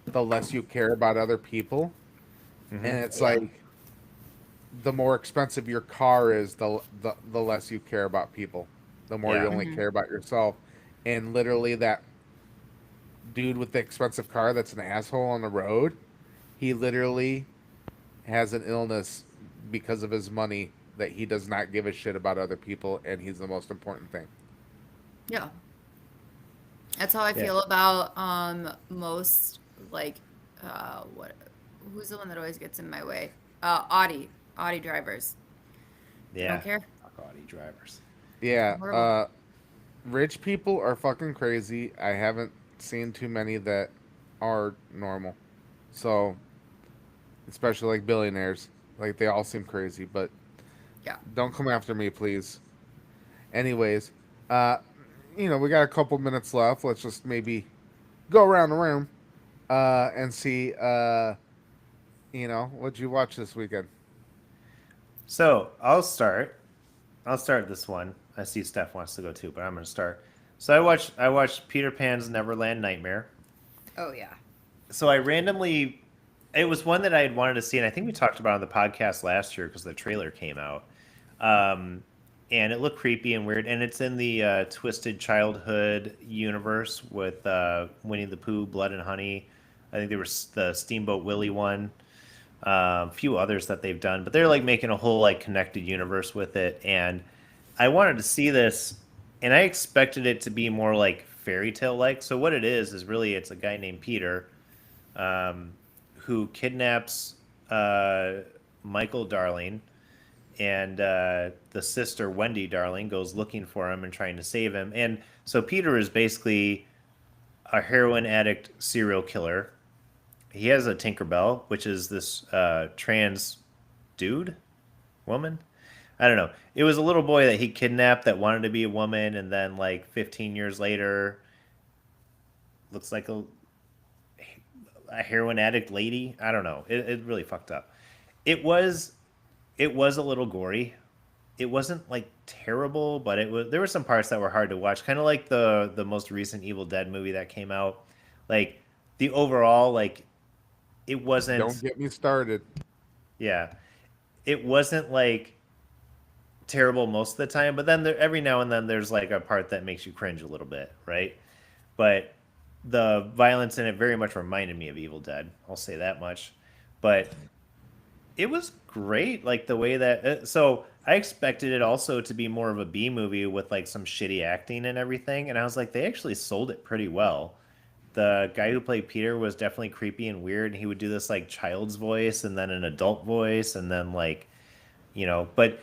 the less you care about other people. Hmm. And it's Yeah. like the more expensive your car is, the less you care about people. The more you Yeah. only Mhm. care about yourself. And literally that dude with the expensive car that's an asshole on the road, he literally has an illness because of his money that he does not give a shit about other people, and he's the most important thing. Yeah. That's how I Yeah. feel about most like what who's the one that always gets in my way? Audi drivers. I Yeah. don't care. Fuck Audi drivers. Yeah, Horrible. rich people are fucking crazy. I haven't seen too many that are normal. So, especially like billionaires, like they all seem crazy. But Yeah. don't come after me, please. Anyways, uh, we got a couple minutes left. Let's just maybe go around the room, and see, what'd you watch this weekend? So I'll start this one. I see Steph wants to go too, but I'm gonna start. So I watched Peter Pan's Neverland Nightmare. Oh yeah. So I randomly, it was one that I had wanted to see, and I think we talked about it on the podcast last year because the trailer came out, um, and it looked creepy and weird. And it's in the Twisted Childhood universe with Winnie the Pooh, Blood and Honey. I think there was the Steamboat Willie one, a few others that they've done, but they're like making a whole like connected universe with it. And I wanted to see this, and I expected it to be more like fairy tale like. So what it is really it's a guy named Peter, um, who kidnaps Michael Darling, and the sister Wendy Darling goes looking for him and trying to save him. And so Peter is basically a heroin addict serial killer. He has a Tinkerbell, which is this trans dude, woman. I don't know. It was a little boy that he kidnapped that wanted to be a woman, and then like 15 years later, looks like a heroin addict lady. I don't know. It really fucked up. It was it was a little gory. It wasn't like terrible, but it was there were some parts that were hard to watch. Kind of like the most recent Evil Dead movie that came out. Like the overall like it Don't wasn't get me started. yeah. It wasn't like terrible most of the time, but then every now and then there's like a part that makes you cringe a little bit, right? But the violence in it very much reminded me of Evil Dead. I'll say that much. But it was great, like the way that. So I expected it also to be more of a B movie with like some shitty acting and everything, and I was like, they actually sold it pretty well. The guy who played Peter was definitely creepy and weird. And he would do this like child's voice and then an adult voice, and then like But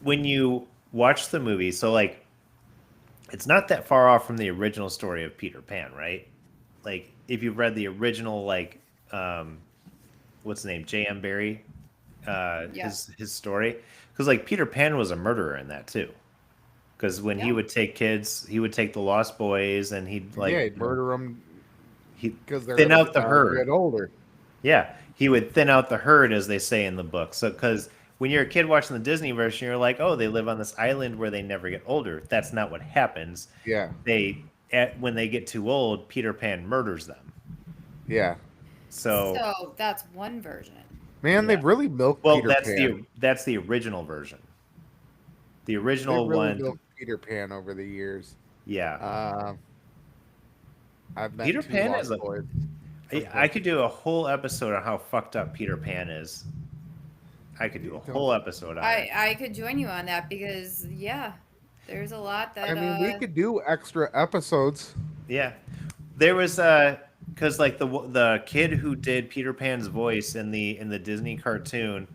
when you watch the movie, so like it's not that far off from the original story of Peter Pan, right? Like if you've read the original, like um, what's the name, J.M. Barrie, Yeah. his story, because like Peter Pan was a murderer in that too. Because when he Yeah. would take kids, he would take the Lost Boys, and he'd Yeah, like he'd murder them he because they're thin gonna out the get herd. older. Yeah, he would thin out the herd, as they say in the book. So, because when you're a kid watching the Disney version, you're like, oh, they live on this island where they never get older. That's not what happens. Yeah, When they get too old, Peter Pan murders them. yeah. So, So that's one version. Man, yeah. they've really milked Well, Peter that's Pan. the original version. The They've original really one, milked Peter Pan over the years. yeah. Uh, I've met Peter two Pan is Lost a. Boys. I could do a whole episode on how fucked up Peter Pan is. I could do a Don't- whole episode on it. I could join you on that because yeah, there's a lot I that mean, we could do extra episodes. Yeah, there was because like the kid who did Peter Pan's voice in the Disney cartoon,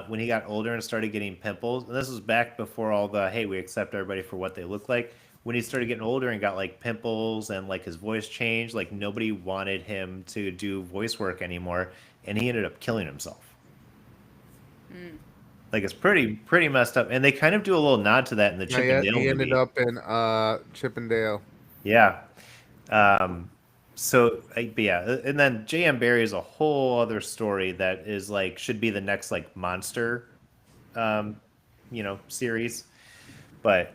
when he got older and started getting pimples, and this was back before all the hey we accept everybody for what they look like. When he started getting older and got like pimples and like his voice changed, like nobody wanted him to do voice work anymore, and he ended up killing himself. Mm. Like it's pretty messed up, and they kind of do a little nod to that in the Yeah, Chip and Dale he ended movie. up in Chippendale. Yeah. But yeah, and then J.M. Barrie is a whole other story that is like should be the next like monster, um, series. But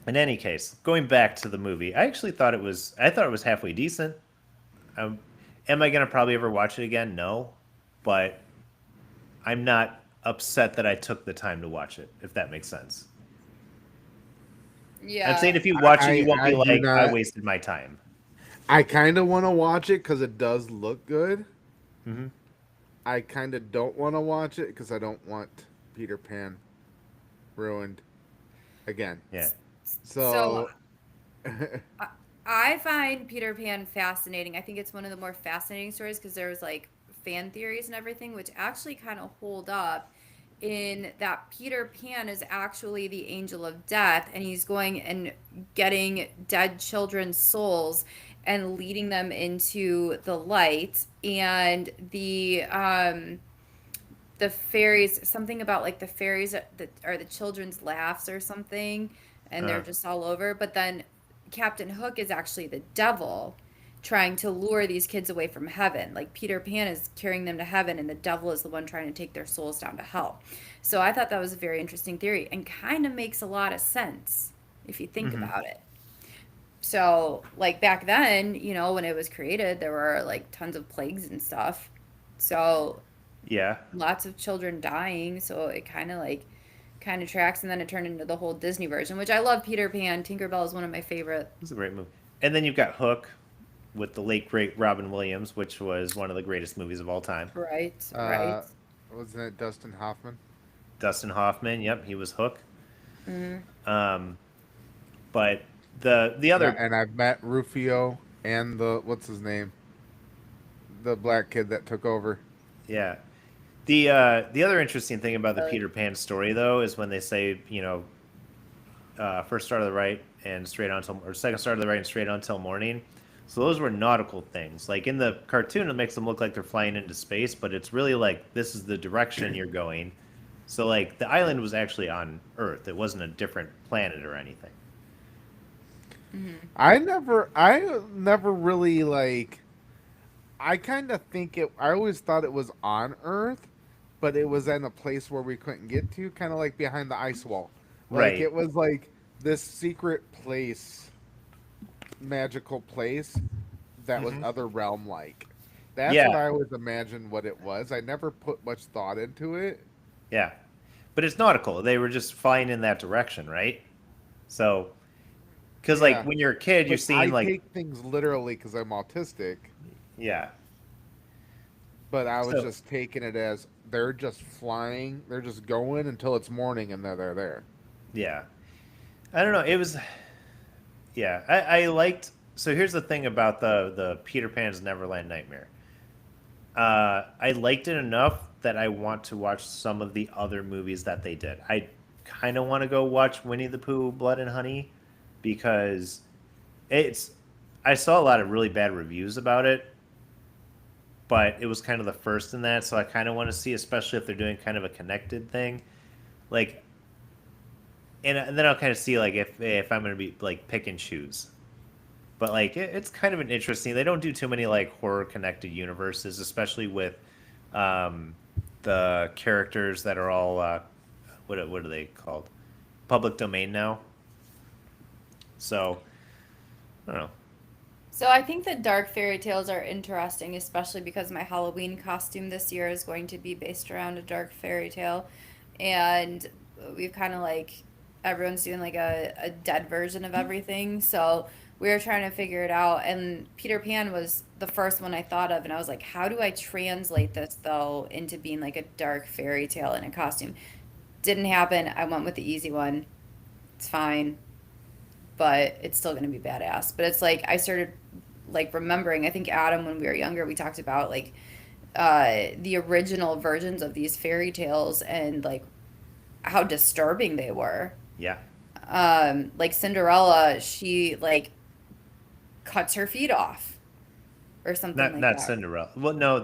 in any case, going back to the movie, I thought it was halfway decent. Um, am I gonna probably ever watch it again? No, but I'm not upset that I took the time to watch it. If that makes sense. Yeah. I'm saying if you watch it, you won't I be do like I not. wasted my time. I kind of want to watch it because it does look good. Hmm. I kind of don't want to watch it because I don't want Peter Pan ruined again. Yeah. So, I find Peter Pan fascinating. I think it's one of the more fascinating stories because there's like fan theories and everything, which actually kind of hold up. in that Peter Pan is actually the angel of death, and he's going and getting dead children's souls and leading them into the light. And the fairies, something about like the fairies that are the children's laughs or something, and they're Uh, just all over. But then Captain Hook is actually the devil trying to lure these kids away from heaven. Like Peter Pan is carrying them to heaven, and the devil is the one trying to take their souls down to hell. So I thought that was a very interesting theory and kind of makes a lot of sense if you think mhm. about it. So, like back then, when it was created, there were like tons of plagues and stuff. So Yeah, lots of children dying, so it kind of tracks, and then it turned into the whole Disney version, which I love. Peter Pan, Tinkerbell is one of my favorite. it's a great movie. And then you've got Hook with the late great Robin Williams, which was one of the greatest movies of all time. Right, right. Uh, wasn't it Dustin Hoffman? Dustin Hoffman, yep, he was Hook. Hmm. Um, but the Yeah, other, and I've met Rufio and the what's his name, the black kid that took over. yeah, the other interesting thing about the Uh, Peter Pan story though is when they say first star to the right and straight on till, or second star to the right and straight on till morning. So those were nautical things. Like in the cartoon, it makes them look like they're flying into space, but it's really like this is the direction you're going. So like the island was actually on Earth. It wasn't a different planet or anything. mhm. I never really like. I kind of think it. I always thought it was on Earth, but it was in a place where we couldn't get to, kind of like behind the ice wall. Like Right. it was like this secret place, magical place that was Hmm. other realm like. That's what Yeah. I always imagined what it was. I never put much thought into it. Yeah. But it's nautical. They were just flying in that direction, right? So, because like Yeah, when you're a kid, you're but I seeing like, take things literally because I'm autistic. yeah. But I was So, just taking it as they're just flying. They're just going until it's morning and then they're there. yeah. I don't know. It was, yeah. I liked. So here's the thing about the Peter Pan's Neverland Nightmare. I liked it enough that I want to watch some of the other movies that they did. I kind of want to go watch Winnie the Pooh, Blood and Honey, because it's. I saw a lot of really bad reviews about it, but it was kind of the first in that, so I kind of want to see, especially if they're doing kind of a connected thing, like, and then I'll kind of see like if I'm gonna be like pick and choose. But like it's kind of an interesting. They don't do too many like horror connected universes, especially with um, the characters that are all what are they called? Public domain now. So I don't know. So I think the dark fairy tales are interesting, especially because my Halloween costume this year is going to be based around a dark fairy tale. And we've kind of like everyone's doing like a dead version of everything. So we were trying to figure it out. And Peter Pan was the first one I thought of. And I was like, how do I translate this though into being like a dark fairy tale in a costume? Didn't happen. I went with the easy one. It's fine, but it's still going to be badass. But it's like I started like remembering. I think Adam, when we were younger, we talked about like the original versions of these fairy tales and like how disturbing they were. Yeah, Like Cinderella, she like cuts her feet off or something like not that. Cinderella. Well, no,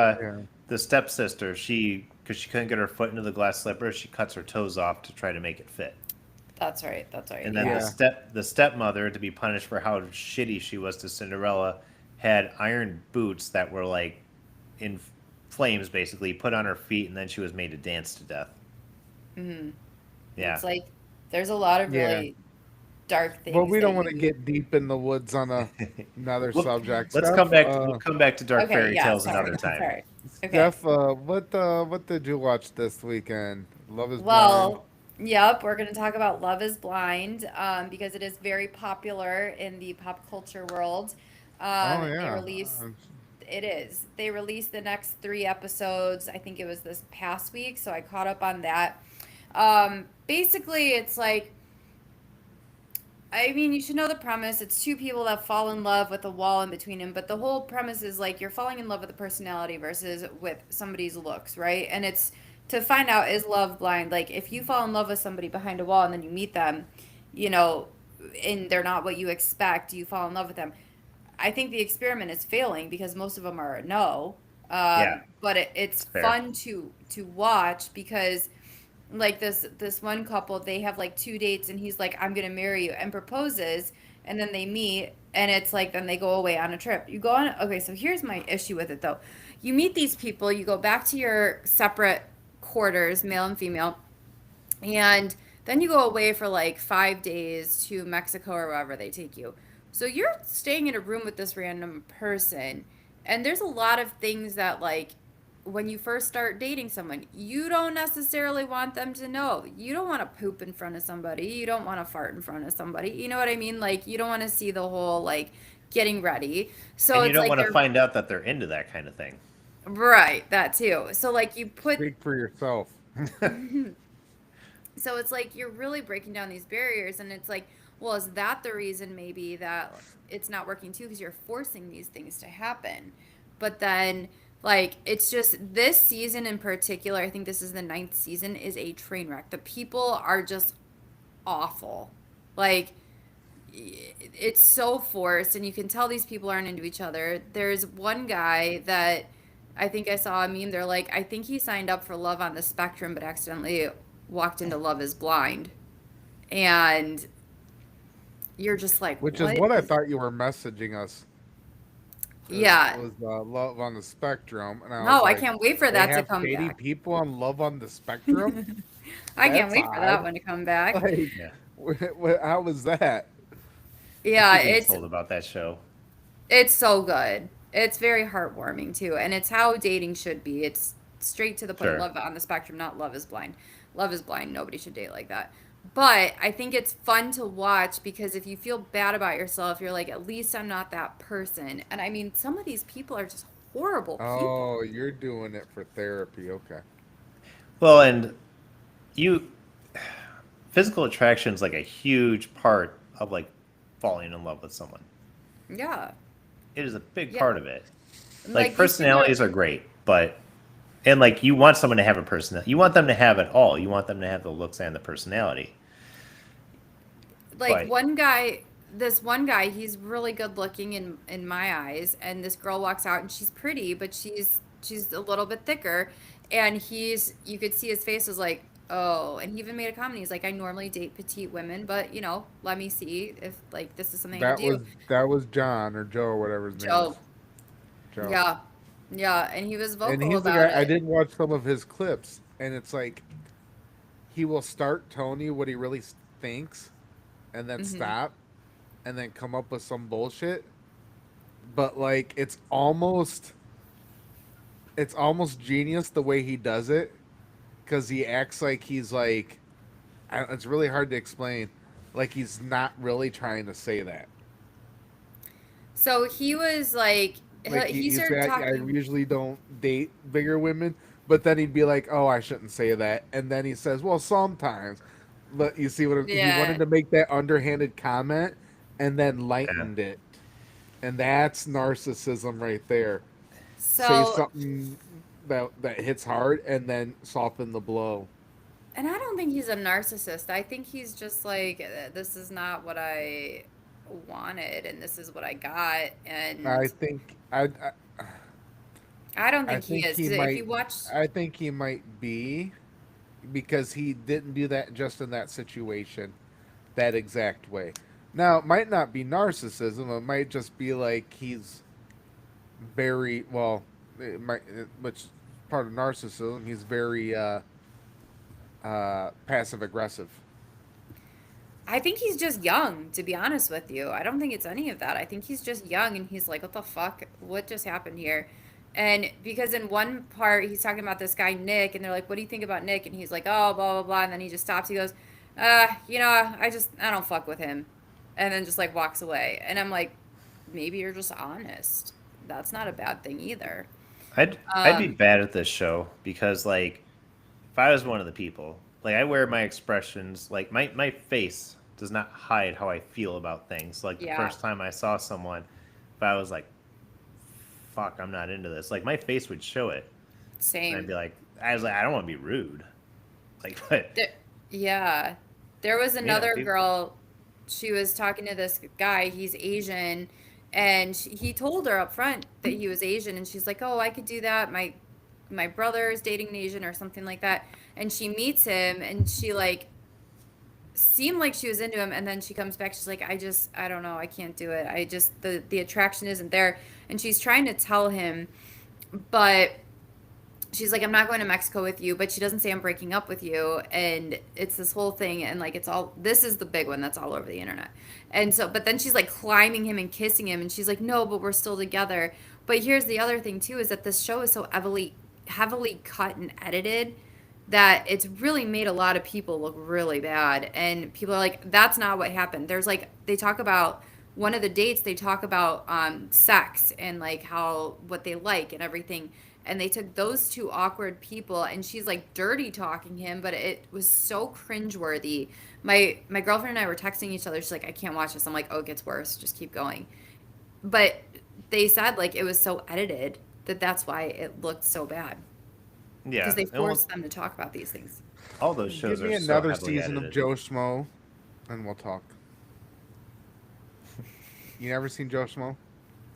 Yeah. the stepsister. She because she couldn't get her foot into the glass slipper, she cuts her toes off to try to make it fit. That's right. That's right. And then Yeah. Yeah. the stepmother, to be punished for how shitty she was to Cinderella, had iron boots that were like in flames, basically put on her feet, and then she was made to dance to death. Hmm. Yeah. It's like there's a lot of Yeah. really dark Well, things we that don't want to you. get deep in the woods on another Look, subject. let's come Steph, back. We'll come back to dark Okay. fairy Yeah. tales Sorry. another time. Sorry. Okay. what did you watch this weekend? Love is Blind. Well, yep, we're going to talk about Love is Blind because it is very popular in the pop culture world. Oh They yeah. released, it is. They released the next three episodes. I think it was this past week, so I caught up on that. Basically, it's like, I mean, you should know the premise. It's two people that fall in love with a wall in between them, but the whole premise is like you're falling in love with a personality versus with somebody's looks, right? And it's to find out, is love blind? Like if you fall in love with somebody behind a wall and then you meet them, you know, and they're not what you expect, you fall in love with them. I think the experiment is failing because most of them are a no. Yeah, But it's it's fair. fun to watch because like this one couple, they have like 2 dates and he's like, I'm gonna marry you, and proposes, and then they meet, and it's like then they go away on a trip. You go on, okay, so here's my issue with it though. You meet these people, you go back to your separate quarters, male and female, and then you go away for like 5 days to Mexico or wherever they take you. So you're staying in a room with this random person. And there's a lot of things that, like, when you first start dating someone, you don't necessarily want them to know. You don't want to poop in front of somebody. You don't want to fart in front of somebody. You know what I mean? Like, you don't want to see the whole, like, getting ready. So And you it's don't like want to they're, find out that they're into that kind of thing. right, that too. So, like, you put Speak for yourself. so it's like you're really breaking down these barriers, and it's like, well, is that the reason maybe that it's not working too, because you're forcing these things to happen? But then, like, it's just this season in particular, I think this is the ninth season, is a train wreck. The people are just awful. Like, it's so forced, and you can tell these people aren't into each other. There's one guy that I think I saw a meme. They're like, I think he signed up for Love on the Spectrum, but accidentally walked into Love is Blind. And you're just like, Which is what what I is, thought you were messaging us. yeah. Was Love on the Spectrum, and I was No, I like, can't wait for they that to have come shady back. people on Love on the Spectrum. I can't That's wait for that odd. one to come back. Like, Yeah, how was that? I Yeah, keep being told about that show. it's so good. It's very heartwarming too, and it's how dating should be. It's straight to the point. Sure. Love on the Spectrum, not Love is Blind. Love is Blind. Nobody should date like that. But I think it's fun to watch because if you feel bad about yourself, you're like, at least I'm not that person. And I mean, some of these people are just horrible people. Oh, you're doing it for therapy. Okay. Well, and you physical attraction is like a huge part of like falling in love with someone. Yeah, It is a big yeah. part of it. Like Like these people are. personalities are great, but and like you want someone to have a personality. You want them to have it all. You want them to have the looks and the personality. Like But one guy, this one guy, he's really good looking in my eyes, and this girl walks out and she's pretty, but she's a little bit thicker, and he's, you could see his face was like, oh. And he even made a comment. He's like, I normally date petite women, but let me see if like this is something I could That do. was that was John or Joe or whatever his name Joe, is. Joe. yeah, yeah, and he was And vocal he's the about guy I it. did watch some of his clips, and it's like he will start telling you what he really thinks, and then Hmm. stop, and then come up with some bullshit. But like it's almost genius the way he does it, because he acts like he's like it's really hard to explain. Like he's not really trying to say that. So he was like, Like he he'd say, started I talking. usually don't date bigger women, but then he'd be like, oh, I shouldn't say that, and then he says, well, sometimes. But you see he wanted Yeah. to make that underhanded comment, and then yeah. lightened it, and that's narcissism right there. Say So, something that hits hard, and then soften the blow. and I don't think he's a narcissist. I think he's just like, this is not what I wanted, and this is what I got. I And think I I don't I think he think is. he 'Cause if might you watch, I think he might be, because he didn't do that just in that situation, that exact way. Now, it might not be narcissism. It might just be like he's very well, which is part of narcissism. He's very passive aggressive. I think he's just young, to be honest with you. I don't think it's any of that. I think he's just young and he's like, what the fuck? What just happened here? And because in one part, he's talking about this guy, Nick, and they're like, what do you think about Nick? And he's like, oh, blah, blah, blah. And then he just stops. He goes, I don't fuck with him. And then just like walks away. And I'm like, maybe you're just honest. That's not a bad thing either. I'd be Um, bad at this show because like if I was one of the people, like I wear my expressions, like my face does not hide how I feel about things. Like the yeah, first time I saw someone, if I was like, fuck, I'm not into this, like my face would show it. And I'd same. be like, I was like, I don't want to be rude, like, but There, yeah. There was another people, girl, she was talking to this guy, he's Asian, and he told her up front that he was Asian, and she's like, "Oh, I could do that. My brother is dating an Asian or something like that." And she meets him and she like seemed like she was into him, and then she comes back, she's like, I don't know, I can't do it. I just the attraction isn't there. And she's trying to tell him, but she's like, I'm not going to Mexico with you, but she doesn't say I'm breaking up with you. And it's this whole thing. And like, it's all, this is the big one that's all over the internet. And so, but then she's like climbing him and kissing him. And she's like, no, but we're still together. But here's the other thing too, is that this show is so heavily cut and edited that it's really made a lot of people look really bad. And people are like, that's not what happened. There's like, they talk about, one of the dates they talk about sex and like how what they like and everything, and they took those two awkward people and she's like dirty talking him, but it was so cringeworthy. My girlfriend and I were texting each other, she's like, I can't watch this. I'm like, oh, it gets worse, just keep going. But they said like it was so edited that that's why it looked so bad, because yeah, they and well, forced them to talk about these things. all those Give shows me are so another heavily season of edited. Joe Schmo, and we'll talk. You never seen Joe Schmo?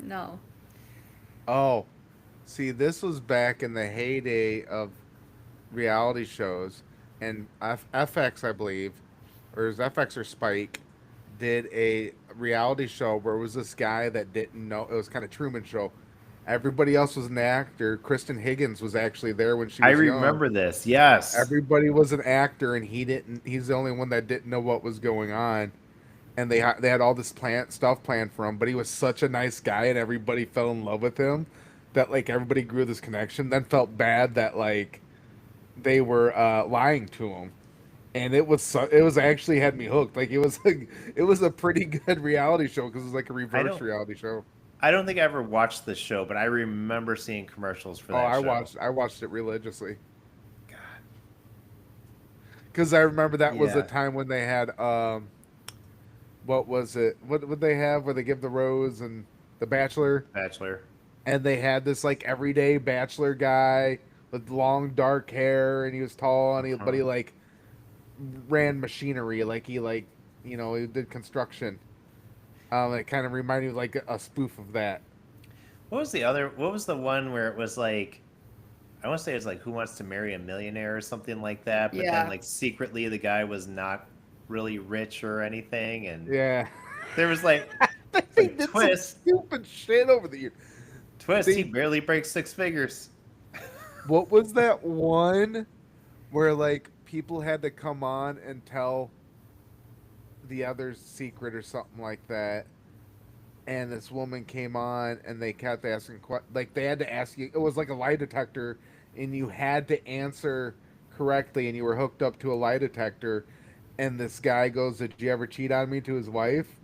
No. Oh, see, this was back in the heyday of reality shows, and FX, I believe, or it was FX or Spike, did a reality show where it was this guy that didn't know. It was kind of Truman Show. Everybody else was an actor. Kristen Higgins was actually there when she I was young. remember this. Yes. Everybody was an actor, and he didn't. He's the only one that didn't know what was going on. And they had all this stuff planned for him, but he was such a nice guy, and everybody fell in love with him. That like everybody grew this connection. Then felt bad that like they were lying to him, and it was actually had me hooked. Like it was like it was a pretty good reality show because it was like a I reverse don't. reality show. I don't think I ever watched the show, but I remember seeing commercials for Oh, that show. I watched it religiously because I remember that was the Yeah. time when they had what was it? What would they have where they give the rose and the Bachelor? Bachelor. And they had this like everyday bachelor guy with long dark hair, and he was tall, and but he Uh-huh. like ran machinery, like he like he did construction. It kind of reminded me of like a spoof of that. What was the other? What was the one where it was like? I want to say it's like Who Wants to Marry a Millionaire or something like that. But then Yeah. like secretly the guy was not really rich or anything, and Yeah, there was like they like did some twist, stupid shit over the years. twist. He They barely breaks six figures. What was that one where like people had to come on and tell the other's secret or something like that? And this woman came on and they kept asking like they had to ask you, it was like a lie detector, and you had to answer correctly, and you were hooked up to a lie detector, and this guy goes, did you ever cheat on me, to his wife,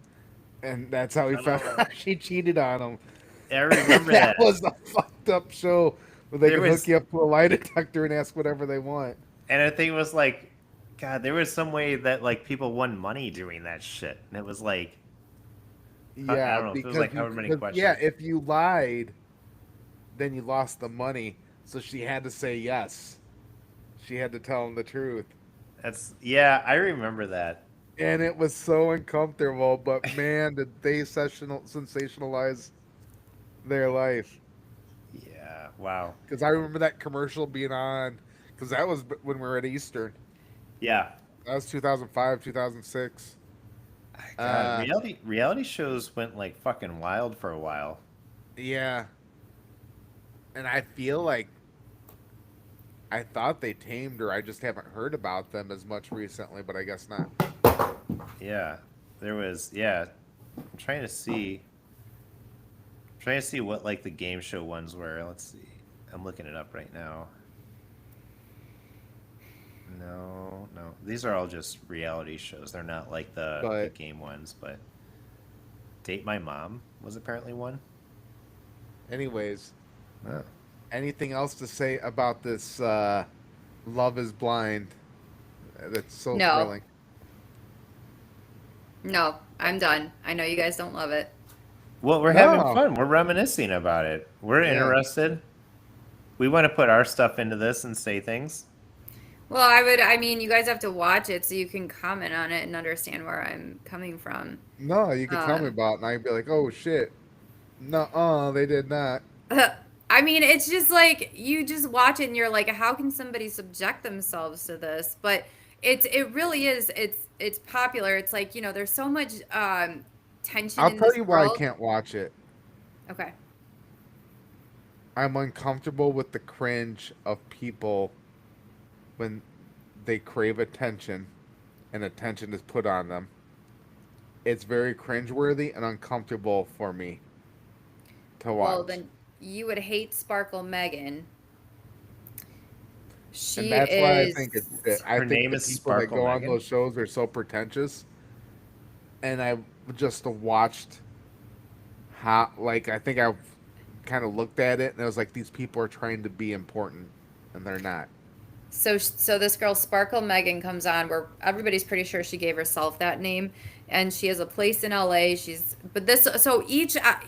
and that's how he found Oh, out she cheated on him. I remember That that. was a fucked up show where they There could hook was, you up to a lie detector and ask whatever they want. and I think it was like, God, there was some way that like people won money doing that shit, and it was like, I Yeah, don't know, if it was because like however many yeah, questions. if you lied, then you lost the money. So she had to say yes. She had to tell him the truth. That's yeah, I remember that. And it was so uncomfortable, but man, did they sensationalize their life. Yeah, wow. Because I remember that commercial being on, because that was when we were at Eastern. Yeah. That was 2005, 2006. God, Uh, reality shows went like fucking wild for a while. yeah. And I feel like I thought they tamed her. I just haven't heard about them as much recently, but I guess not. Yeah. There was yeah. I'm trying to see what like the game show ones were. Let's see. I'm looking it up right now. No, no. These are all just reality shows. They're not like the But game ones, but Date My Mom was apparently one. anyways, Oh. anything else to say about this Love is Blind? That's so No. thrilling. No, I'm done. I know you guys don't love it. Well, we're having No. fun. We're reminiscing about it. We're Yeah. interested. We want to put our stuff into this and say things. Well, I mean, you guys have to watch it so you can comment on it and understand where I'm coming from. No, you could tell me Um, about it, and I'd be like, oh shit. No, they did not. I mean, it's just like you just watch it and you're like, how can somebody subject themselves to this? But it really is it's popular. It's like, there's so much tension I'll in tell this you why I world. can't watch it. Okay. I'm uncomfortable with the cringe of people when they crave attention and attention is put on them. It's very cringeworthy and uncomfortable for me to Well, watch. then you would hate Sparkle Megan. And She that's why I is think it's shit. I Her think name the is people that Sparkle go on Megan. those shows are so pretentious. And I just watched how, like, I think I kind of looked at it and I was like, these people are trying to be important and they're not. so this girl Sparkle Megan comes on where everybody's pretty sure she gave herself that name, and she has a place in LA.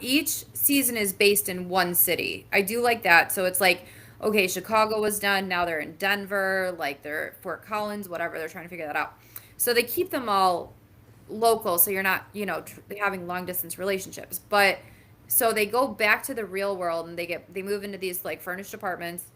Each season is based in one city. I do like that. So it's like, okay, Chicago was done, now they're in Denver, like they're Fort Collins, whatever. They're trying to figure that out. So they keep them all local, so you're not, having long distance relationships. But so they go back to the real world and they move into these like furnished apartments,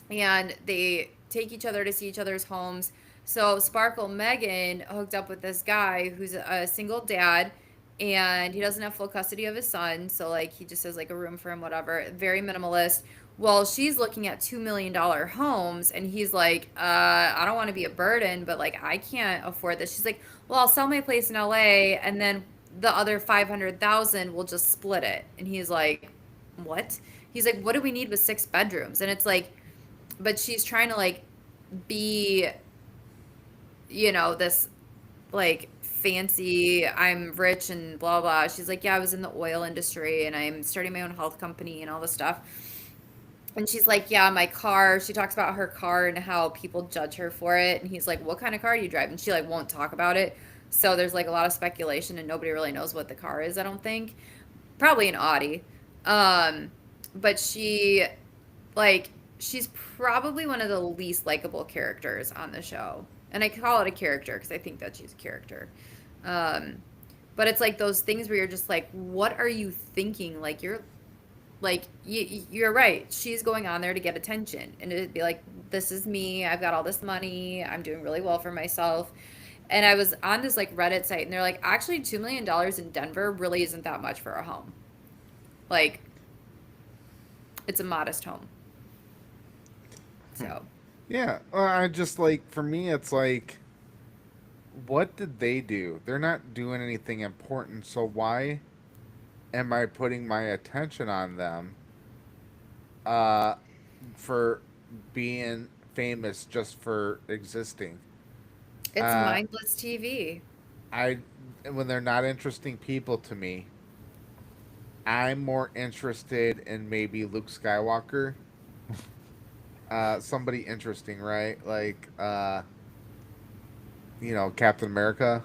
and they take each other to see each other's homes. So Sparkle Megan hooked up with this guy who's a single dad, and he doesn't have full custody of his son. So like he just has like a room for him, whatever. Very minimalist. Well, she's looking at $2 million homes, and he's like, I don't want to be a burden, but like I can't afford this. She's like, well, I'll sell my place in LA, and then the other 500,000 we'll just split it. And he's like, what? He's like, what do we need with 6 bedrooms? And it's like, but she's trying to like be, this like fancy, I'm rich and blah blah. She's like, yeah, I was in the oil industry and I'm starting my own health company and all this stuff. And she's like, yeah, my car. She talks about her car and how people judge her for it. And he's like, what kind of car do you drive? And she like won't talk about it. So there's like a lot of speculation and nobody really knows what the car is, I don't think. Probably an Audi. Um, but like she's probably one of the least likable characters on the show, and I call it a character because I think that she's a character. um but it's like those things where you're just like, what are you thinking? Like you're right, she's going on there to get attention, and it'd be like, this is me, I've got all this money, I'm doing really well for myself. And I was on this like Reddit site, and they're like, actually $2 million in Denver really isn't that much for a home. Like, it's a modest home. So Yeah, I just like, for me, it's like, what did they do? They're not doing anything important, so why am I putting my attention on them uh, for being famous just for existing? it's Uh, mindless TV. I when they're not interesting people to me, I'm more interested in maybe Luke Skywalker, somebody interesting, right? Like, Captain America.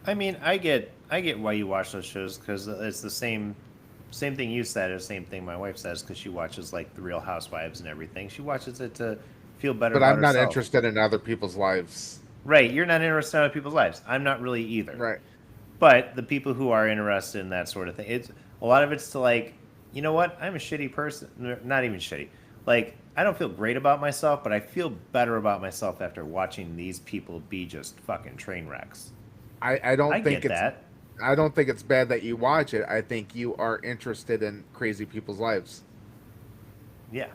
I mean, I get why you watch those shows because it's the same thing you said, or same thing my wife says, because she watches like the Real Housewives and everything. She watches it to feel better But about I'm not herself. interested in other people's lives. Right? You're not interested in other people's lives. I'm not really either. Right. But the people who are interested in that sort of thing, it's a lot of it's to like, you know what? I'm a shitty person. Not even shitty. Like, I don't feel great about myself, but I feel better about myself after watching these people be just fucking train wrecks. I don't I think get it's that. I don't think it's bad that you watch it. I think you are interested in crazy people's lives. Yeah.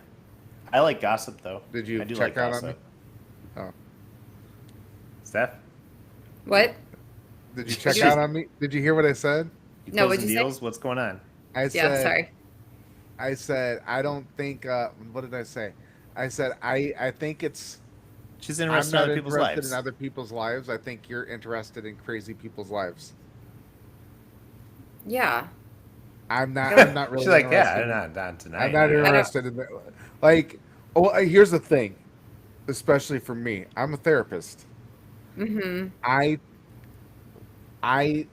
I like gossip though. Did you I do check like out on me? gossip. Oh. Steph, What? Did you check She's- out on me? Did you hear what I said? you No, what'd closing you say? deals? What's going on? I Yeah, said sorry. I said I don't think what did I say? I said I think it's She's I'm interested in not other people's interested lives. in other people's lives. I think you're interested in crazy people's lives. Yeah. I'm not really She's like, yeah, interested. not tonight. I'm not yeah. interested in that. Like, oh, here's the thing, especially for me. I'm a therapist. Mm-hmm. I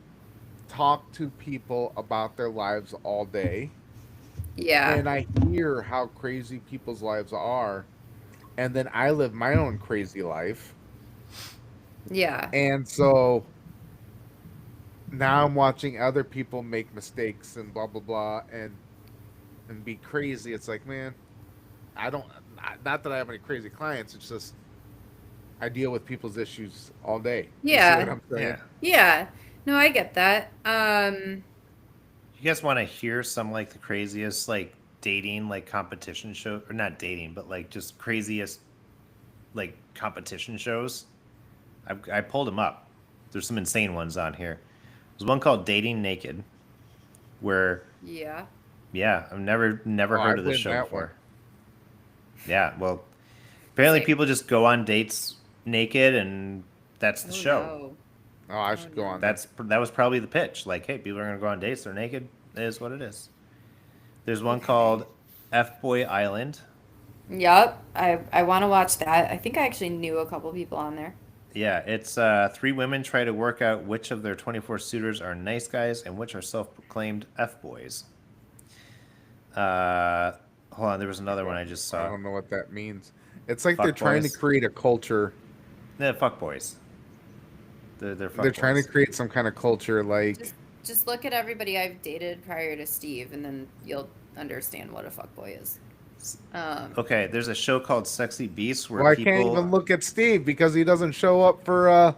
talk to people about their lives all day, Yeah. and I hear how crazy people's lives are, and then I live my own crazy life, Yeah. and so now I'm watching other people make mistakes and blah blah blah and be crazy. It's like, man, I don't. Not that I have any crazy clients. It's just I deal with people's issues all day. You see what Yeah. I'm saying? Yeah. Yeah. No, I get that. You guys want to hear some like the craziest like dating like competition show or not dating but like just craziest like competition shows? I pulled them up. There's some insane ones on here. There's one called Dating Naked, where Yeah. yeah, I've never Oh, I heard of this win show that one. before. Yeah, well, apparently Sick. people just go on dates naked, and that's the Oh show. no. Oh, I Oh should go no. on there. That was probably the pitch. Like, hey, people are gonna go on dates. They're naked. It is what it is. There's one Okay. called F Boy Island. Yep. I want to watch that. I think I actually knew a couple people on there. Yeah, it's three women try to work out which of their 24 suitors are nice guys and which are self-proclaimed F boys. Uh, hold on, there was another one I just I saw. don't know what that means. It's like they're Fuck trying to boys. create a culture. Yeah, fuck boys. They're fuck They're trying to boys. create some kind of culture, like Just just look at everybody I've dated prior to Steve, and then you'll understand what a fuckboy is. Okay, there's a show called Sexy Beasts where well, I can't people. even look at Steve because he doesn't show up for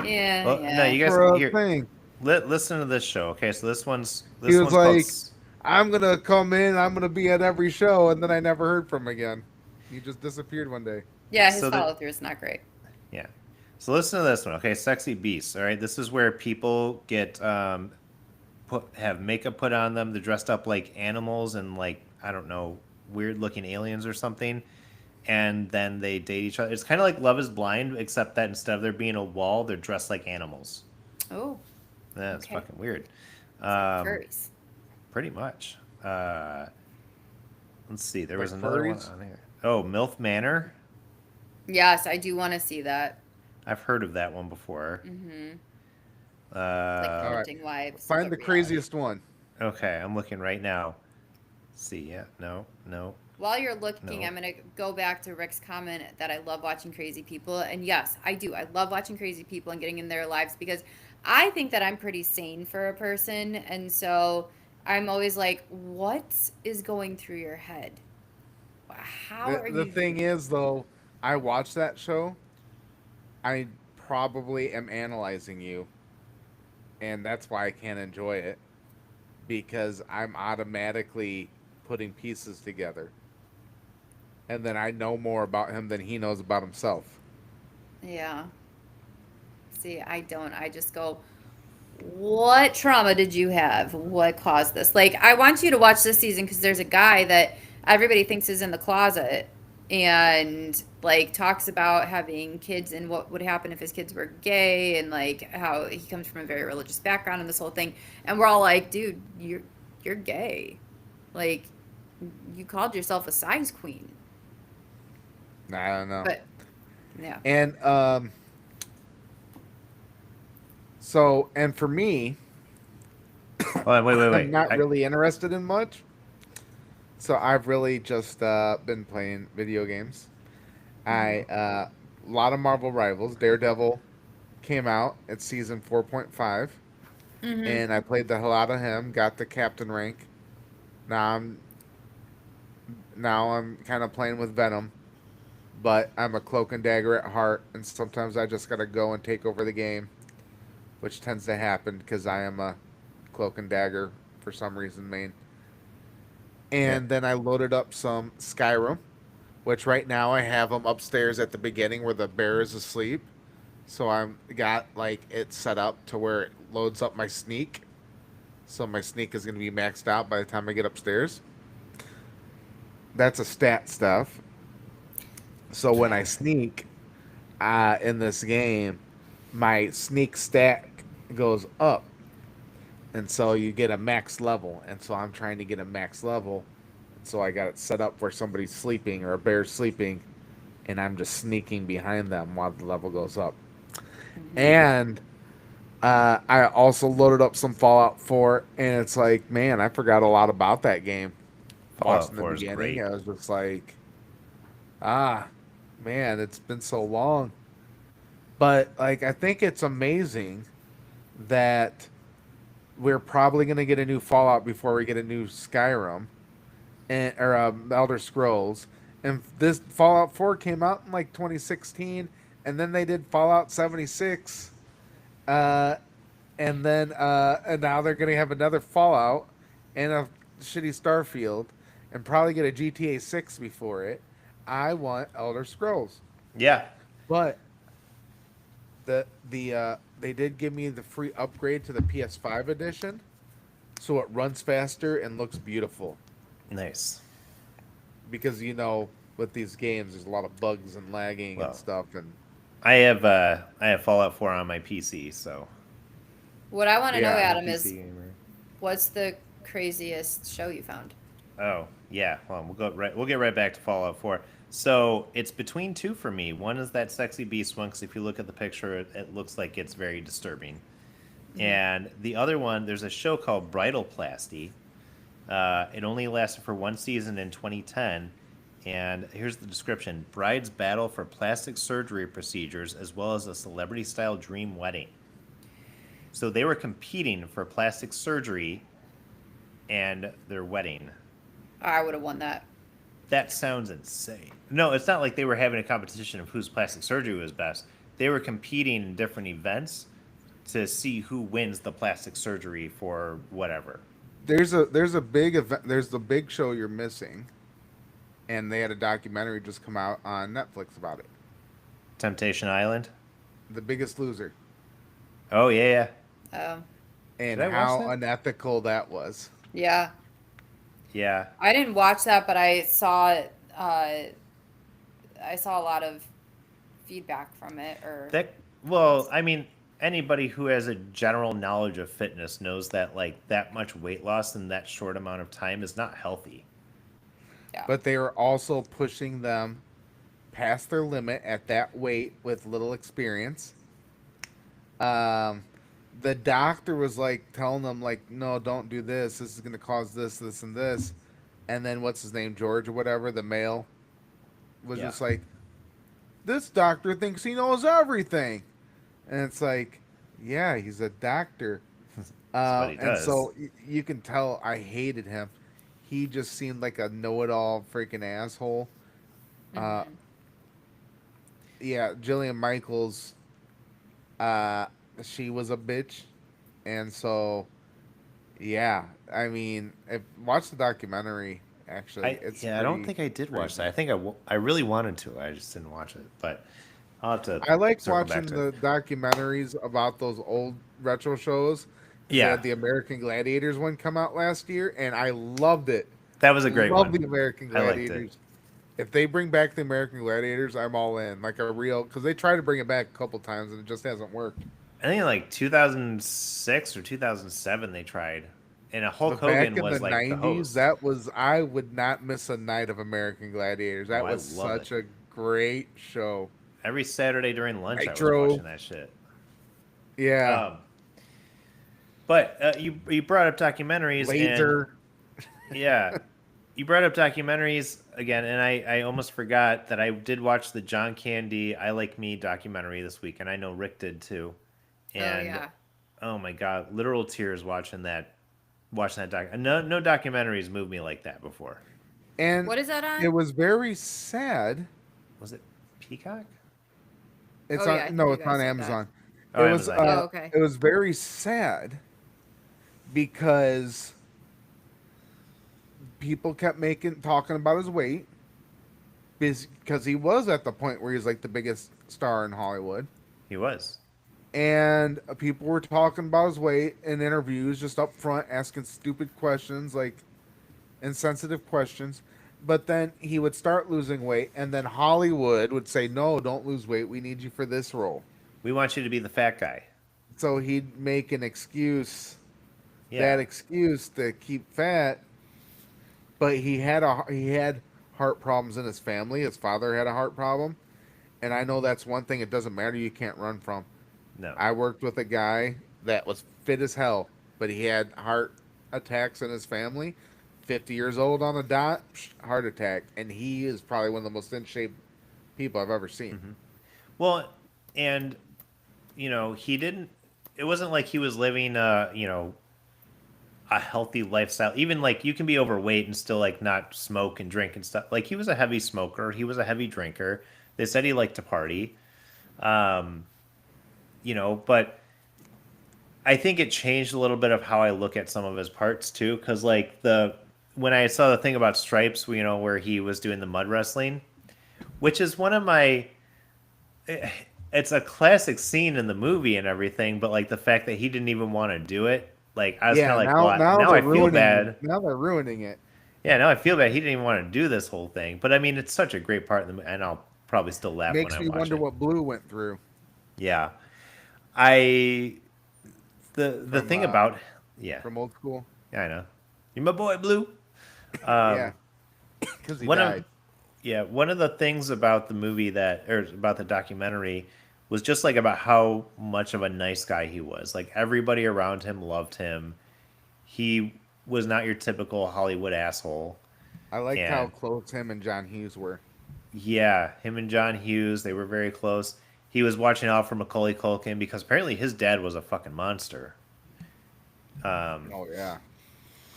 Yeah, Well, no, yeah. you guys a here. thing. Listen to this show. Okay, so He this was one's called. like, I'm gonna come in, I'm gonna be at every show, and then I never heard from him again. He just disappeared one day. Yeah, his So the- follow through is not great. Yeah. So listen to this one. Okay, Sexy Beasts. All right, this is where people get have makeup put on them. They're dressed up like animals and like I don't know, weird looking aliens or something. And then they date each other. It's kind of like Love Is Blind, except that instead of there being a wall, they're dressed like animals. Oh, That's Okay. fucking weird. furries. Pretty much. Let's see. There was Like another one furries? on here. Oh, MILF Manor. Yes, I do want to see that. I've heard of that one before. Mm-hmm. Like Uh, Alright. hunting wives. Find but the reality. craziest one. okay, I'm looking right now. Let's see. Yeah. No. While you're looking, No. I'm gonna go back to Rick's comment that I love watching crazy people, and yes, I do. I love watching crazy people and getting in their lives because I think that I'm pretty sane for a person, and so I'm always like, what is going through your head? How are The you? thing is, though, I watch that show. I probably am analyzing you, and that's why I can't enjoy it because I'm automatically putting pieces together, and then I know more about him than he knows about himself. Yeah. See, I don't. I just go, what trauma did you have? What caused this? Like, I want you to watch this season because there's a guy that everybody thinks is in the closet and like talks about having kids and what would happen if his kids were gay and like how he comes from a very religious background and this whole thing. And we're all like, dude, you're gay. Like, you called yourself a size queen. I don't know. But yeah. And so and for me, Oh, wait. I'm not really interested in much. So I've really just been playing video games. I a lot of Marvel Rivals. Daredevil came out. It's season 4.5, Mm-hmm. and I played the hell out of him. Got the captain rank. Now I'm kind of playing with Venom, but I'm a cloak and dagger at heart, and sometimes I just gotta go and take over the game, which tends to happen because I am a cloak and dagger for some reason main. And then I loaded up some Skyrim, which right now I have them upstairs at the beginning where the bear is asleep. So I'm got like it set up to where it loads up my sneak. So my sneak is going to be maxed out by the time I get upstairs. That's a stat stuff. So when I sneak in this game, my sneak stat goes up. And so you get a max level. And so I'm trying to get a max level. So I got it set up where somebody's sleeping or a bear's sleeping. And I'm just sneaking behind them while the level goes up. And I also loaded up some Fallout 4, and it's like, man, I forgot a lot about that game. Fallout Watching the 4 is beginning, great. I was just like, ah, man, it's been so long. But like, I think it's amazing that we're probably gonna get a new Fallout before we get a new Skyrim and or Elder Scrolls. And this Fallout 4 came out in like 2016, and then they did Fallout 76, uh, and now they're gonna have another Fallout and a shitty Starfield, and probably get a GTA 6 before it. I want Elder Scrolls, Yeah, but they did give me the free upgrade to the PS5 edition, so it runs faster and looks beautiful. nice. Because with these games, there's a lot of bugs and lagging and Well, stuff, and I have Fallout 4 on my PC, so What I want to know, yeah, I'm a Adam, is PC gamer. what's the craziest show you found? Oh, yeah. Well, we'll get right back to Fallout 4. So, it's between two for me. One is that Sexy Beast one, because if you look at the picture, it looks like it's very disturbing. And the other one, there's a show called Bridalplasty. It only lasted for one season in 2010. And here's the description: brides battle for plastic surgery procedures as well as a celebrity style dream wedding. So they were competing for plastic surgery and their wedding. I would have won that. That sounds insane. No, it's not like they were having a competition of whose plastic surgery was best. They were competing in different events to see who wins the plastic surgery for whatever. there's a big event. There's the big show you're missing, and they had a documentary just come out on Netflix about it. Temptation Island. The Biggest Loser, Oh yeah, Um, and Did I watch how that? unethical that was. yeah, yeah. I didn't watch that, but I saw I saw a lot of feedback from it. Or That well, I mean, anybody who has a general knowledge of fitness knows that like that much weight loss in that short amount of time is not healthy. yeah, But they were also pushing them past their limit at that weight with little experience. Um, the doctor was like telling them like, no, don't do this. This is going to cause this, this, and this. And then what's his name, George or whatever, the male, was Yeah. just like, this doctor thinks he knows everything, and it's like, yeah, he's a doctor. That's what he And does. so you can tell I hated him. He just seemed like a know-it-all freaking asshole. Uh, yeah, Jillian Michaels, uh, she was a bitch, and so yeah, I mean, watch the documentary. Actually, it's I don't pretty think I did watch crazy. that. I think I really wanted to. I just didn't watch it. But I'll have to I like circle back watching to the it. documentaries about those old retro shows. 'Cause they Yeah, had the American Gladiators one come out last year, and I loved it. that was a great Love one. the American I liked it. Gladiators. If they bring back the American Gladiators, I'm all in. Like a real, because they tried to bring it back a couple times and it just hasn't worked. I think in like 2006 or 2007 they tried, and Hulk But back Hogan in the was like the '90s, host. that was I would not miss a night of American Gladiators. Oh, That I was love it. such a great show. Every Saturday during lunch, I was Nitro, watching that shit. yeah, Um, but you brought up documentaries, and Laser. yeah, you brought up documentaries again, and I almost forgot that I did watch the John Candy "I Like Me" documentary this week, and I know Rick did too. And oh yeah, oh my god, literal tears watching that doc. No documentaries moved me like that before. And what is that it on? was very sad. Was it Peacock? It's Oh yeah, I on think no, you it's guys on said that. Amazon. Oh, It was Amazon. Yeah. Oh okay. it was very sad because people kept talking about his weight because he was at the point where he's like the biggest star in Hollywood. He was. And people were talking about his weight in interviews just up front, asking stupid questions, like insensitive questions. But then he would start losing weight, and then Hollywood would say, no, don't lose weight, we need you for this role. We want you to be the fat guy. So he'd make an excuse, Yeah. that excuse to keep fat. But he had heart problems in his family. His father had a heart problem, and I know that's one thing it doesn't matter, you can't run from. No. I worked with a guy that was fit as hell, but he had heart attacks in his family. 50 years old on the dot, heart attack, and he is probably one of the most in shape people I've ever seen. Well, and he didn't. It wasn't like he was living, a healthy lifestyle. Even like you can be overweight and still like not smoke and drink and stuff. Like he was a heavy smoker. He was a heavy drinker. They said he liked to party. Um, but I think it changed a little bit of how I look at some of his parts too. Because like when I saw the thing about Stripes, where he was doing the mud wrestling, which is one of my. It's a classic scene in the movie and everything, but like the fact that he didn't even want to do it, like I was kind of like, well, now I feel bad. Now they're ruining it. Yeah, now I feel bad. He didn't even want to do this whole thing, but I mean, it's such a great part in the movie, and I'll probably still laugh Makes when I me watch wonder it. what Blue went through. Yeah, the thing about From Old School. Yeah, I know. You're my boy, Blue. Yeah, because he died. One of the things about the movie or about the documentary was just like about how much of a nice guy he was. Like everybody around him loved him. He was not your typical Hollywood asshole. I liked how close him and John Hughes were. Yeah, him and John Hughes, they were very close. He was watching out for Macaulay Culkin because apparently his dad was a fucking monster. Oh yeah.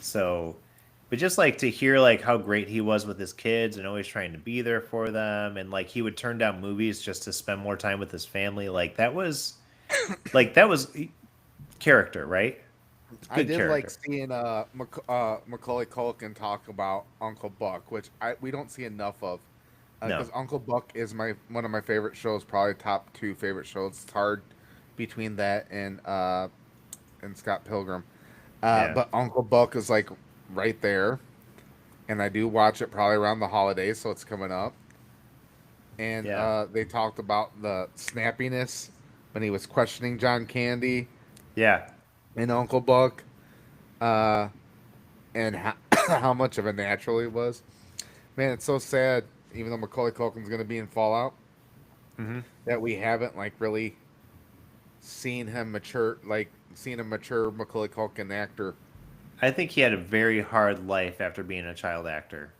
So, but just like to hear like how great he was with his kids and always trying to be there for them, and like he would turn down movies just to spend more time with his family. Like that was character, right? I did like seeing Macaulay Culkin talk about Uncle Buck, which we don't see enough of. Because Uncle Buck is one of my favorite shows, probably top 2 favorite shows. It's hard between that and Scott Pilgrim. But Uncle Buck is like right there, and I do watch it probably around the holidays, so it's coming up. And they talked about the snappiness when he was questioning John Candy. Yeah. And Uncle Buck, and how much of a natural he was. Man, it's so sad. Even though Macaulay Culkin's going to be in Fallout, that we haven't like really seen him mature, seen a mature Macaulay Culkin actor. I think he had a very hard life after being a child actor,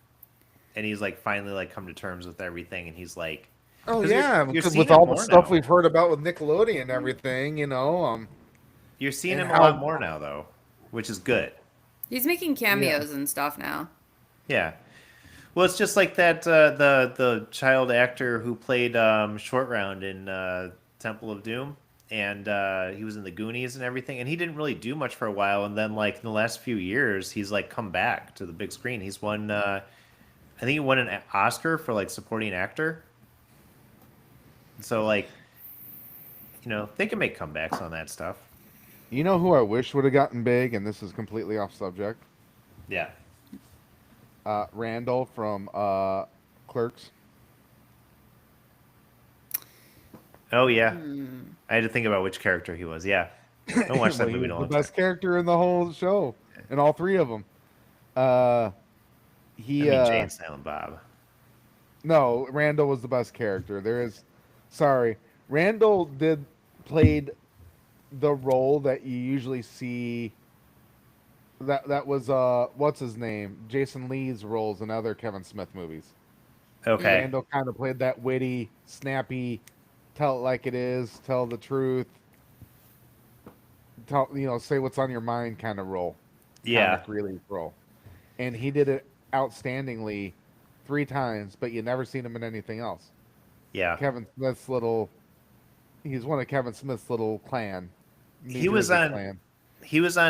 and he's like finally like come to terms with everything, and he's like, oh yeah, because with all the stuff we've heard about with Nickelodeon and everything, you're seeing him a lot more now though, which is good. He's making cameos and stuff now. Yeah. Well, it's just like that the child actor who played Short Round in Temple of Doom, and he was in the Goonies and everything, and he didn't really do much for a while, and then like in the last few years, he's like come back to the big screen. He's won, I think he won an Oscar for like supporting actor. So like, they can make comebacks on that stuff. You know who I wish would have gotten big, and this is completely off subject. Yeah. Randall from Clerks. Oh yeah, I had to think about which character he was. Yeah, don't watch that movie. He was the best character in the whole show, in all 3 of them. Jay and Silent Bob. No, Randall was the best character. Randall played the role that you usually see. That was what's his name? Jason Lee's roles in other Kevin Smith movies. Okay. Randall kind of played that witty, snappy, tell it like it is, tell the truth, say what's on your mind kind of role. Yeah. Comic relief role. And he did it outstandingly 3 times, but you never seen him in anything else. Yeah. He's one of Kevin Smith's little clan. He was on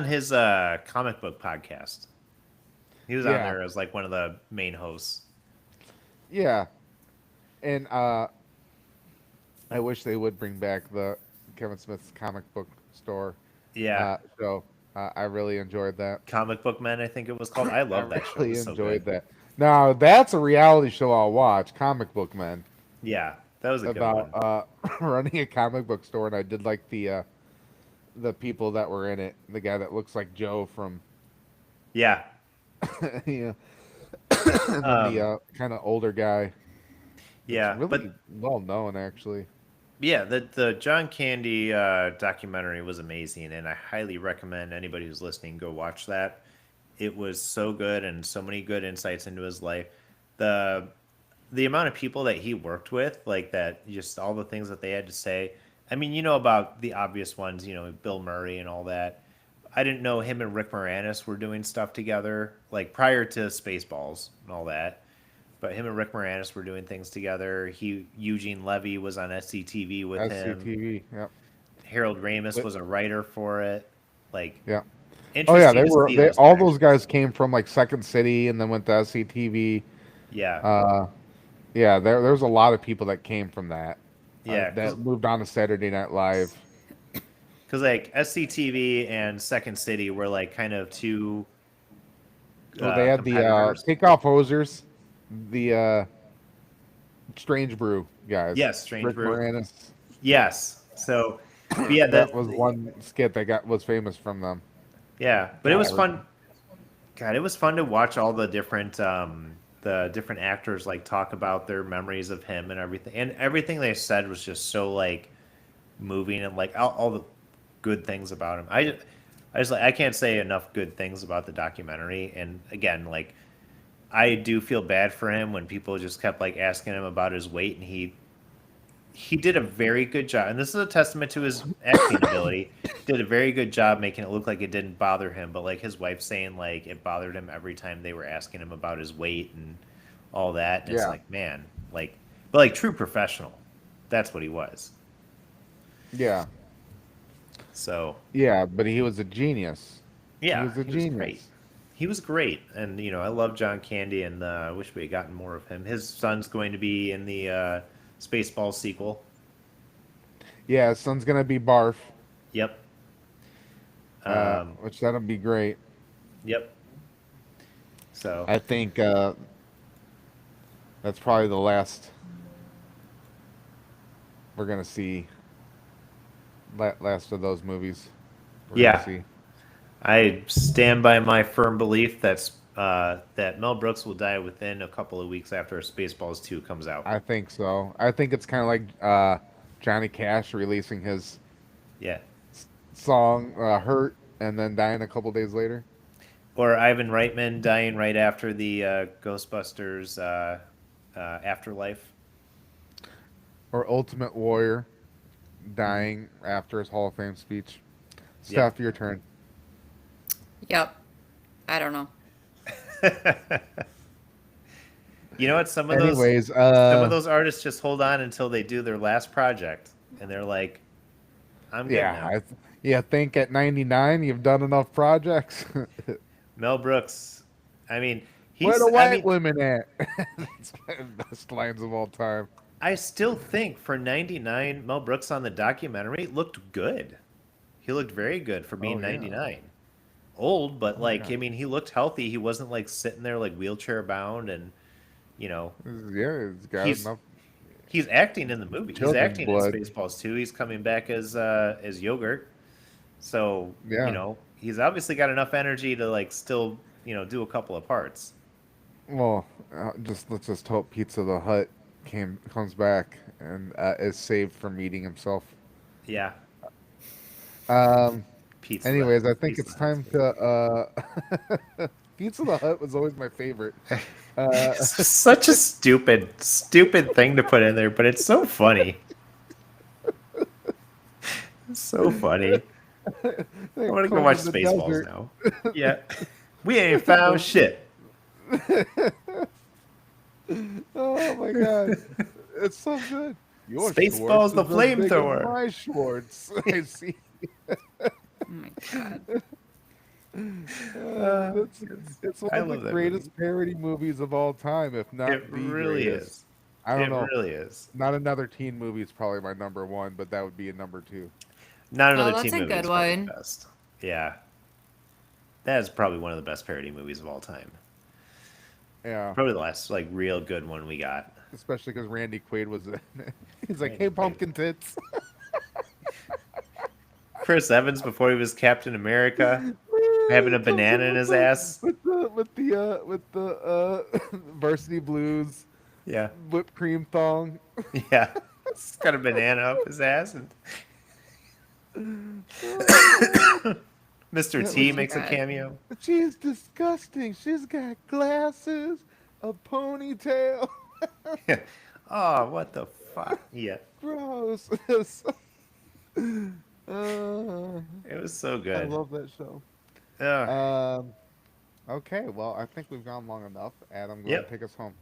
his comic book podcast. He was on there as like one of the main hosts. Yeah. And I wish they would bring back the Kevin Smith's comic book store. Yeah. I really enjoyed that. Comic Book Men, I think it was called. I love that show. I really enjoyed that. Now, that's a reality show I'll watch, Comic Book Men. Yeah, that was a good one. About running a comic book store, and I did like the people that were in it. The guy that looks like Joe from... Yeah. Yeah. And then the kind of older guy. Yeah. Really well known, actually. Yeah, the John Candy documentary was amazing, and I highly recommend anybody who's listening go watch that. It was so good and so many good insights into his life. The the amount of people that he worked with, like that, just all the things that they had to say. I mean, you know about the obvious ones, Bill Murray and all that. I didn't know him and Rick Moranis were doing stuff together, like prior to Spaceballs and all that. But him and Rick Moranis were doing things together. Eugene Levy was on SCTV with him. SCTV. Yep. Harold Ramis But- was a writer for it. Like, Yeah. Oh yeah, interesting to see they those all those connections. guys came from like Second City and then went to SCTV. Yeah, Yeah, there's a lot of people that came from that. yeah, That moved on to Saturday Night Live. because like SCTV and Second City were like kind of two Well, they had the competitors. Takeoff Hosers, the Strange Brew guys. Yes, Strange Rick Brew. Moranis. Yes. So, but yeah, That was one skit that was famous from them. yeah, but it Not was everything. fun. God, it was fun to watch all the different actors like talk about their memories of him and everything. And everything they said was just so like moving and like all the good things about him. I just like I can't say enough good things about the documentary. And again, like I do feel bad for him when people just kept like asking him about his weight, and he did a very good job, and this is a testament to his acting ability. Did a very good job making it look like it didn't bother him, but like his wife saying like it bothered him every time they were asking him about his weight and all that. And it's Yeah. like, man, like, but like true professional, that's what he was. Yeah, So yeah, but he was a genius. yeah, He was a genius. great. He was great, and I love John Candy, and I wish we had gotten more of him. His son's going to be in the Spaceballs sequel. Yeah, his son's gonna be Barf, Yep. Um, which that'll be great. yep. So I think that's probably the last we're gonna see. Last of those movies. We're Yeah. gonna see. I stand by my firm belief that Mel Brooks will die within a couple of weeks after Spaceballs 2 comes out. I think so. I think it's kind of like Johnny Cash releasing his Yeah. song "Hurt" and then dying a couple days later. Or Ivan Reitman dying right after the Ghostbusters Afterlife. Or Ultimate Warrior dying after his Hall of Fame speech. Steph, your turn. Yep. I don't know. You know what? Some of Anyways, those artists just hold on until they do their last project, and they're like, "I'm good now." yeah, think at 99 you've done enough projects. Mel Brooks, I mean, Where he's. the white I mean, women at? That's one of the best lines of all time. I still think for '99, Mel Brooks on the documentary looked good. He looked very good for being Oh, yeah. 99. Old, but like, yeah. I mean, he looked healthy. He wasn't like sitting there like wheelchair bound, and Yeah, he's got He's- enough. he's acting in the movie. He's Children's acting blood. in Spaceballs 2. He's coming back as Yogurt. So Yeah. he's obviously got enough energy to like still do a couple of parts. Well, let's just hope Pizza the Hut comes back and is saved from eating himself. Yeah. Um. Pizza. Anyways, I think Pizza it's time to. Pizza the Hut was always my favorite. It's just such a stupid thing to put in there, but it's so funny. It's so funny. I want to go watch Spaceballs now. Yeah. We ain't found shit. Oh my god, it's so good. Your Spaceballs Schwartz the is as big as flamethrower. My Schwartz. I see. Oh my god. It's one I of love the that greatest parody movies of all time, if not It the really greatest. is. I don't It know. really is. Not Another Teen Movie is probably my number one, but that would be a number two. Not another that's team a movie. good is probably one. the best. Yeah. That is probably one of the best parody movies of all time. Yeah, Probably the last like real good one we got. especially because Randy Quaid was in it. He's like, Randy "Hey, Quaid. pumpkin tits." Chris Evans before he was Captain America, having a banana in his ass. with the varsity blues Yeah. whipped cream thong. Yeah. He's got a banana up his ass, and Mr. T was makes a bad. cameo. She's disgusting. She's got glasses, a ponytail. Oh, what the fuck? Yeah, Gross. it was so I good. love that show. Ugh. Okay, well, I think we've gone long enough. Adam, go ahead Yep. and take us home.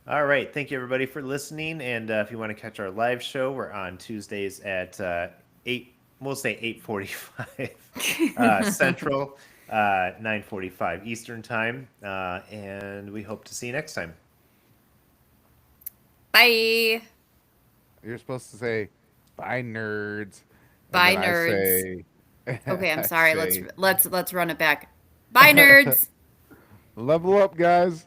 All right. Thank you, everybody, for listening. And if you want to catch our live show, we're on Tuesdays at 8, we'll say 8:45 Central, 9:45 Eastern Time. And we hope to see you next time. Bye. You're supposed to say, "Bye, nerds." And Bye, then I nerds. say- Okay, I'm I sorry. say, Let's run it back. Bye, nerds. level up, guys.